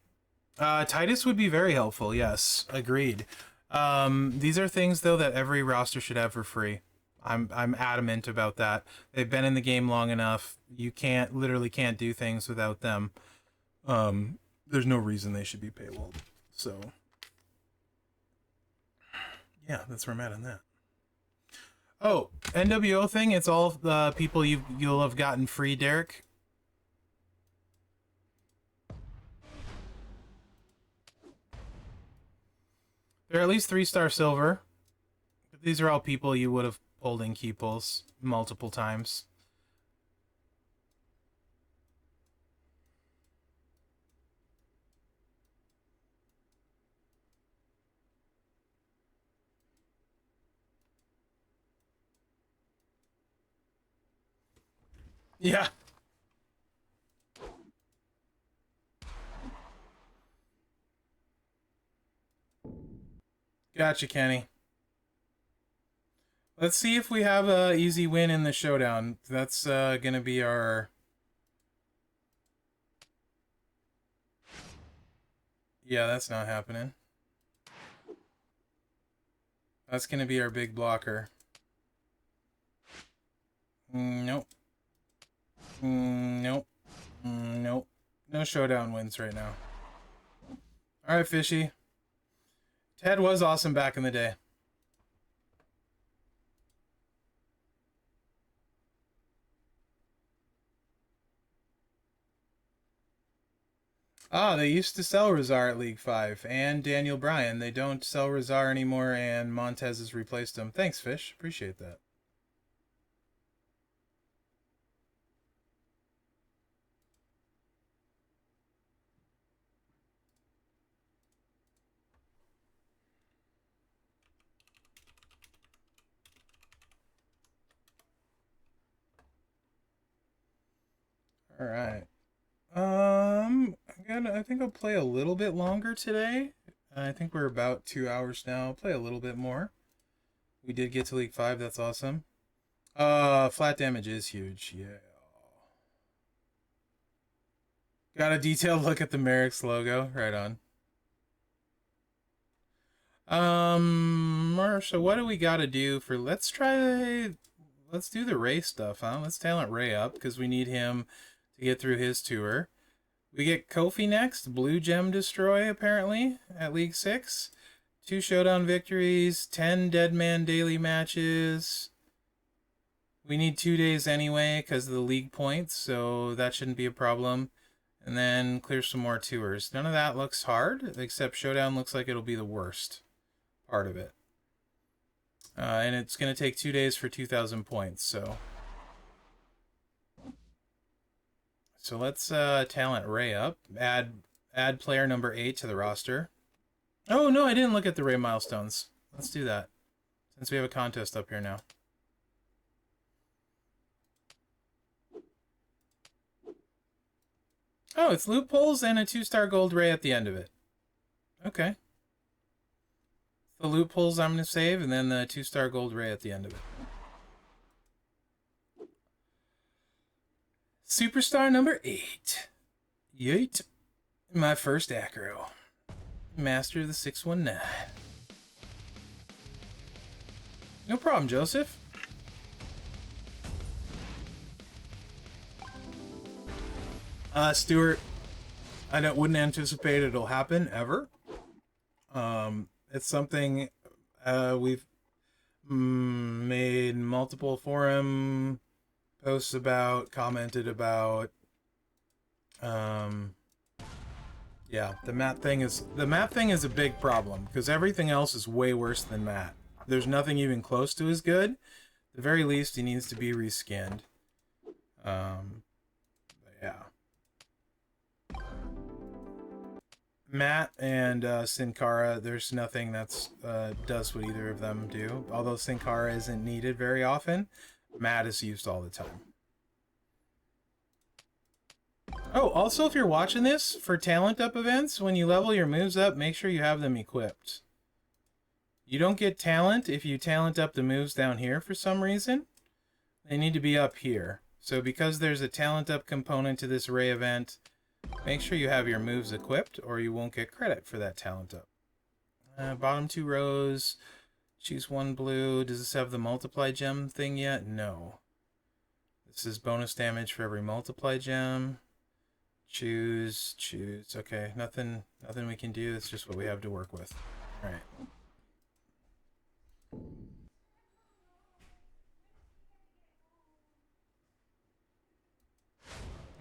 Titus would be very helpful. Yes, agreed. These are things though that every roster should have for free. I'm adamant about that. They've been in the game long enough. You can't literally can't do things without them. There's no reason they should be paywalled. So yeah, that's where I'm at on that. Oh, NWO thing. It's all the people you'll have gotten free, Derek. They're at least 3-star silver. But these are all people you would have pulled in key pulls multiple times. Yeah. Gotcha, Kenny. Let's see if we have a easy win in the showdown. That's gonna be our... Yeah, that's not happening. That's gonna be our big blocker. Nope. Nope. Nope. No showdown wins right now. Alright, Fishy. Ted was awesome back in the day. Ah, they used to sell Razar at League 5, and Daniel Bryan. They don't sell Razar anymore, and Montez has replaced him. Thanks, Fish. Appreciate that. Alright. I think I'll play a little bit longer today. I think we're about 2 hours now. I'll play a little bit more. We did get to League 5, that's awesome. Flat damage is huge, yeah. Got a detailed look at the Merrick's logo, right on. So what do we gotta do for, let's do the Ray stuff, huh? Let's talent Ray up, because we need him to get through his tour. We get Kofi next, Blue Gem Destroy, apparently, at League 6. 2 showdown victories, 10 Deadman daily matches. We need 2 days anyway, because of the league points, so that shouldn't be a problem. And then clear some more tours. None of that looks hard, except showdown looks like it'll be the worst part of it. And it's going to take 2 days for 2,000 points, so... So let's talent Ray up. Add player number 8 to the roster. Oh, no, I didn't look at the Ray milestones. Let's do that, since we have a contest up here now. Oh, it's loopholes and a 2-star gold Ray at the end of it. Okay. The loopholes I'm going to save, and then the 2-star gold Ray at the end of it. Superstar number 8. Yeet. My first acro. Master of the 619. No problem, Joseph. Stuart, I wouldn't anticipate it'll happen ever. It's something we've made multiple forum posts about, commented about. Yeah, the Matt thing is a big problem because everything else is way worse than Matt. There's nothing even close to as good. At the very least, he needs to be reskinned. Yeah. Matt and Sin Cara, there's nothing that's does what either of them do. Although Sin Cara isn't needed very often, Matt is used all the time. Oh, also, if you're watching this, for talent up events, when you level your moves up, make sure you have them equipped. You don't get talent if you talent up the moves down here for some reason. They need to be up here. So because there's a talent up component to this Ray event, make sure you have your moves equipped or you won't get credit for that talent up. Bottom 2 rows, choose 1 blue. Does this have the multiply gem thing yet? No. This is bonus damage for every multiply gem. Choose. Okay, nothing we can do. It's just what we have to work with. All right.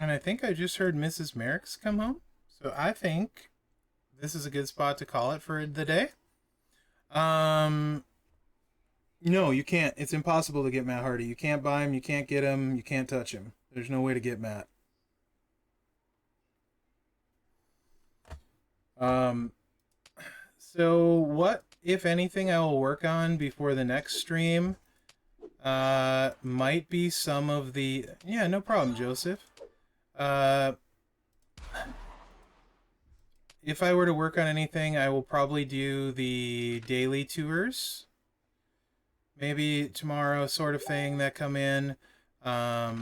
And I think I just heard Mrs. Merrick's come home. So I think this is a good spot to call it for the day. No, you can't. It's impossible to get Matt Hardy. You can't buy him, you can't get him, you can't touch him. There's no way to get Matt. So what, if anything, I will work on before the next stream might be some of the... Yeah, no problem, Joseph. If I were to work on anything, I will probably do the daily tours. Maybe tomorrow, sort of thing, that come in. I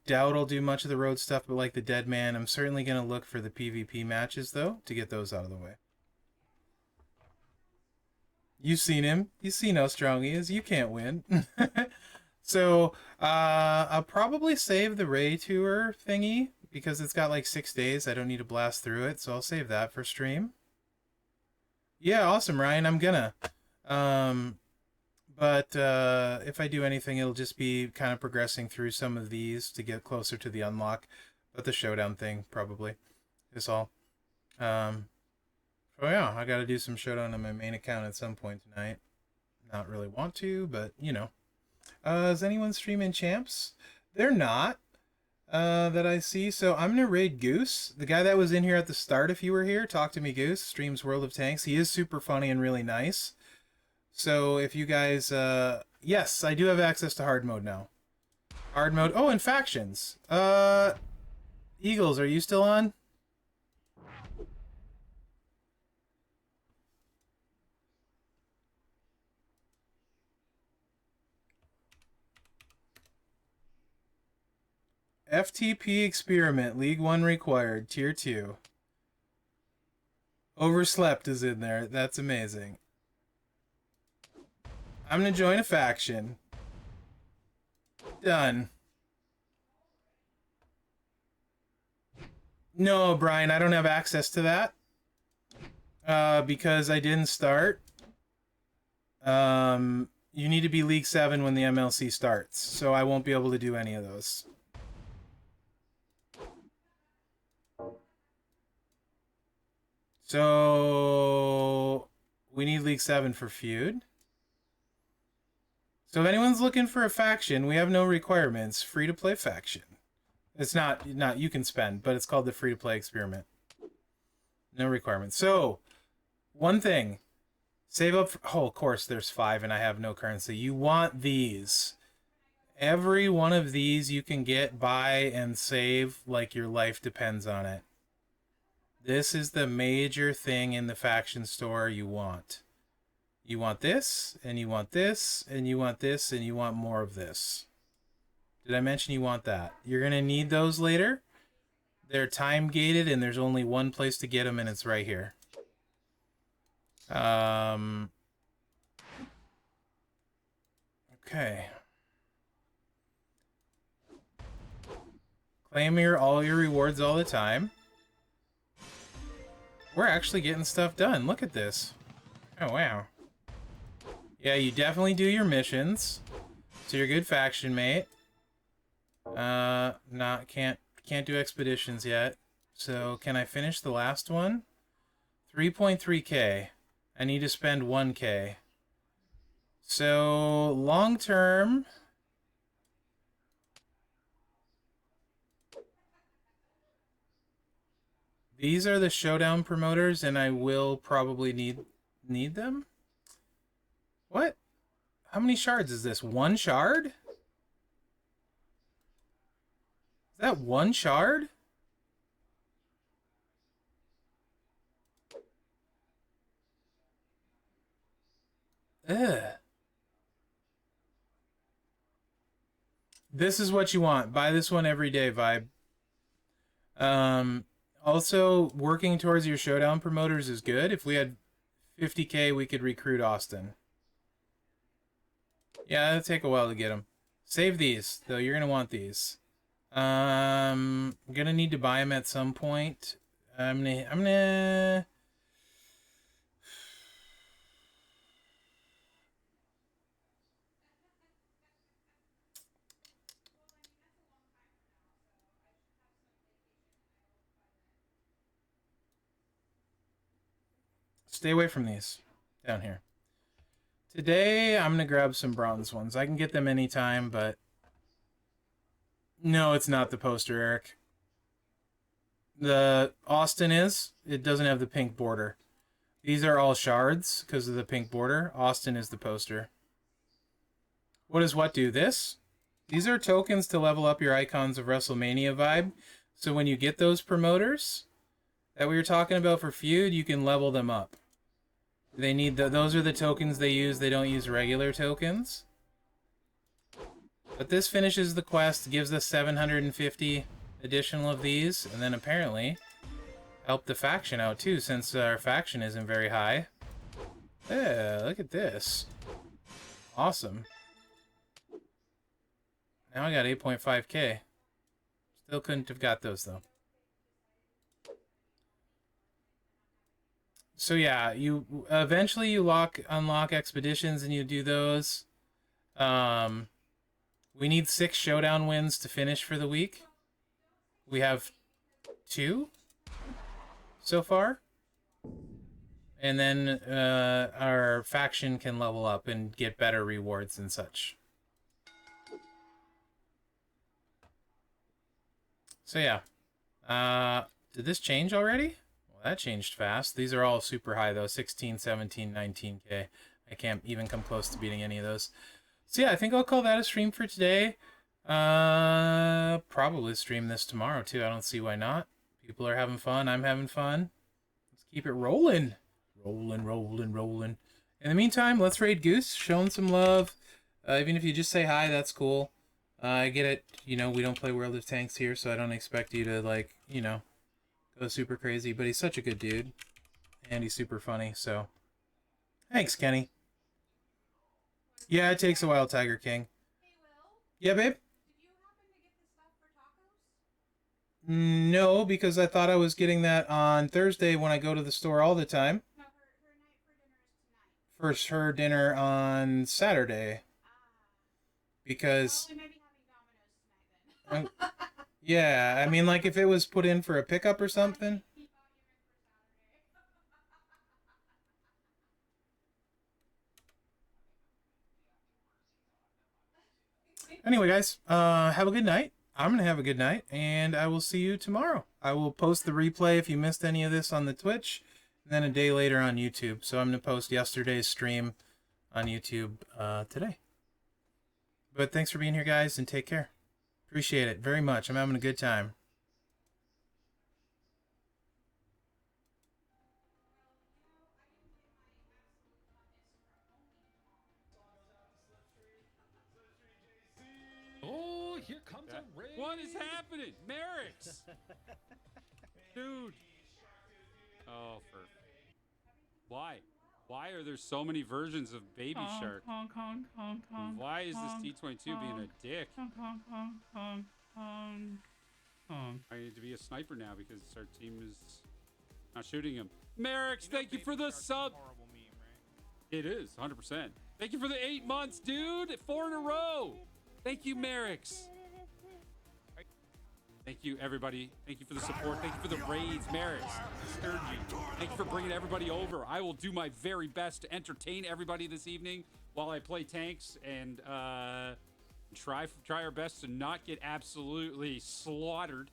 doubt I'll do much of the road stuff, but like the Dead Man, I'm certainly going to look for the PvP matches, though, to get those out of the way. You've seen him. You see how strong he is. You can't win. So, I'll probably save the Ray Tour thingy, because it's got like 6 days. I don't need to blast through it, so I'll save that for stream. Yeah, awesome, Ryan. I'm gonna. But if I do anything, it'll just be kind of progressing through some of these to get closer to the unlock. But the showdown thing, probably, is all. Oh yeah, I gotta do some showdown on my main account at some point tonight. Not really want to, but, you know. Is anyone streaming champs? They're not, that I see. So I'm gonna raid Goose. The guy that was in here at the start, if you were here, talk to me, Goose. Streams World of Tanks. He is super funny and really nice. So if you guys, yes, I do have access to hard mode now. Hard mode. Oh, and factions. Eagles, are you still on? FTP experiment, League 1 required, Tier 2. Overslept is in there. That's amazing. I'm gonna join a faction. Done. No, Brian, I don't have access to that. Because I didn't start. You need to be League 7 when the MLC starts, so I won't be able to do any of those. So we need League 7 for feud. So if anyone's looking for a faction, we have no requirements. Free to play faction. It's not you can spend, but it's called the free to play experiment. No requirements. So one thing, save up for, oh, of course there's 5 and I have no currency. You want these. Every one of these you can get, buy, and save like your life depends on it. This is the major thing in the faction store you want. You want this, and you want this, and you want this, and you want more of this. Did I mention you want that? You're going to need those later. They're time gated, and there's only one place to get them, and it's right here. Okay. Claim all your rewards all the time. We're actually getting stuff done. Look at this. Oh, wow. Yeah, you definitely do your missions. So you're a good faction mate. Can't do expeditions yet. So can I finish the last one? 3.3k. I need to spend 1k. So long term, these are the showdown promoters, and I will probably need them. What? How many shards is this? 1 shard? Is That one shard? Ugh. This is what you want. Buy this one every day, vibe. Also, working towards your showdown promoters is good. If we had 50k, we could recruit Austin. Yeah, it'll take a while to get them. Save these, though. You're gonna want these. I'm gonna need to buy them at some point. I'm gonna. Stay away from these down here. Today, I'm gonna grab some bronze ones. I can get them anytime, but no, it's not the poster, Eric. The Austin is. It doesn't have the pink border. These are all shards because of the pink border. Austin is the poster. What does what do? This? These are tokens to level up your Icons of WrestleMania vibe. So when you get those promoters that we were talking about for Feud, you can level them up. They need those are the tokens they use. They don't use regular tokens. But this finishes the quest, gives us 750 additional of these, and then apparently help the faction out too, since our faction isn't very high. Yeah, look at this. Awesome. Now I got 8.5k. Still couldn't have got those though. So yeah, you eventually you unlock expeditions and you do those. We need 6 showdown wins to finish for the week. We have 2 so far. And then our faction can level up and get better rewards and such. So yeah. Did this change already? Well, that changed fast. These are all super high though. 16, 17, 19k. I can't even come close to beating any of those. So yeah, I think I'll call that a stream for today. Probably stream this tomorrow too. I don't see why not. People are having fun. I'm having fun. Let's keep it rolling. Rolling. In the meantime, let's raid Goose. Show him some love. Even if you just say hi, that's cool. I get it. You know, we don't play World of Tanks here, so I don't expect you to, like, you know, go super crazy. But he's such a good dude. And he's super funny, so. Thanks, Kenny. Yeah, it takes a while, Tiger King. Hey, Will, Yeah, babe? did you happen to get the stuff for tacos? No, because I thought I was getting that on Thursday when I go to the store all the time. No, her night for dinner is tonight. For her dinner on Saturday. Because, Well, we may be having Domino's tonight then. yeah, I mean, like, if it was put in for a pickup or something. He thought you meant for Saturday. Anyway, guys, have a good night. I'm going to have a good night, and I will see you tomorrow. I will post the replay if you missed any of this on the Twitch, and then a day later on YouTube. So I'm going to post yesterday's stream on YouTube today. But thanks for being here, guys, and take care. Appreciate it very much. I'm having a good time. Oh, here comes a raid. What is happening? Merrick's! Dude. Oh, for... Why? Why are there so many versions of Baby Shark? Why is this T22 being a dick? I need to be a sniper now because our team is not shooting him. Merrick's, thank you for the sub. It is, 100%. Thank you for the 8 months, dude. 4 in a row. Thank you, Merrick's. Thank you, everybody. Thank you for the support. Thank you for the raids, Merrick's. Thank you for bringing everybody over. I will do my very best to entertain everybody this evening while I play tanks and try our best to not get absolutely slaughtered.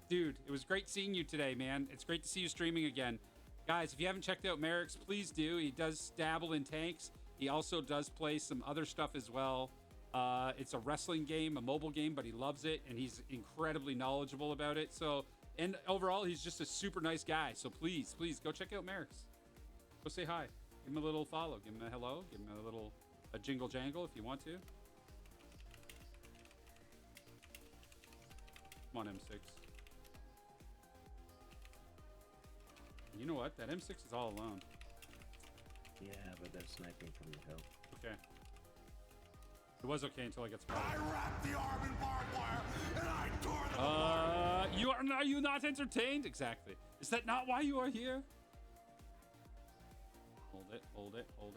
Dude, it was great seeing you today, man. It's great to see you streaming again. Guys, if you haven't checked out Merrick's, please do. He does dabble in tanks. He also does play some other stuff as well. It's a wrestling game, a mobile game, but he loves it, and he's incredibly knowledgeable about it. So, and overall, he's just a super nice guy. So please, please go check out Merrick's. Go say hi. Give him a little follow. Give him a hello. Give him a jingle jangle if you want to. Come on, M6. You know what? That M6 is all alone. Yeah, but they're sniping from the hill. Okay. It was okay until I got spotted. I wrapped the arm in barbed wire and I tore them apart. Are you not entertained? Exactly. Is that not why you are here? Hold it, hold it, hold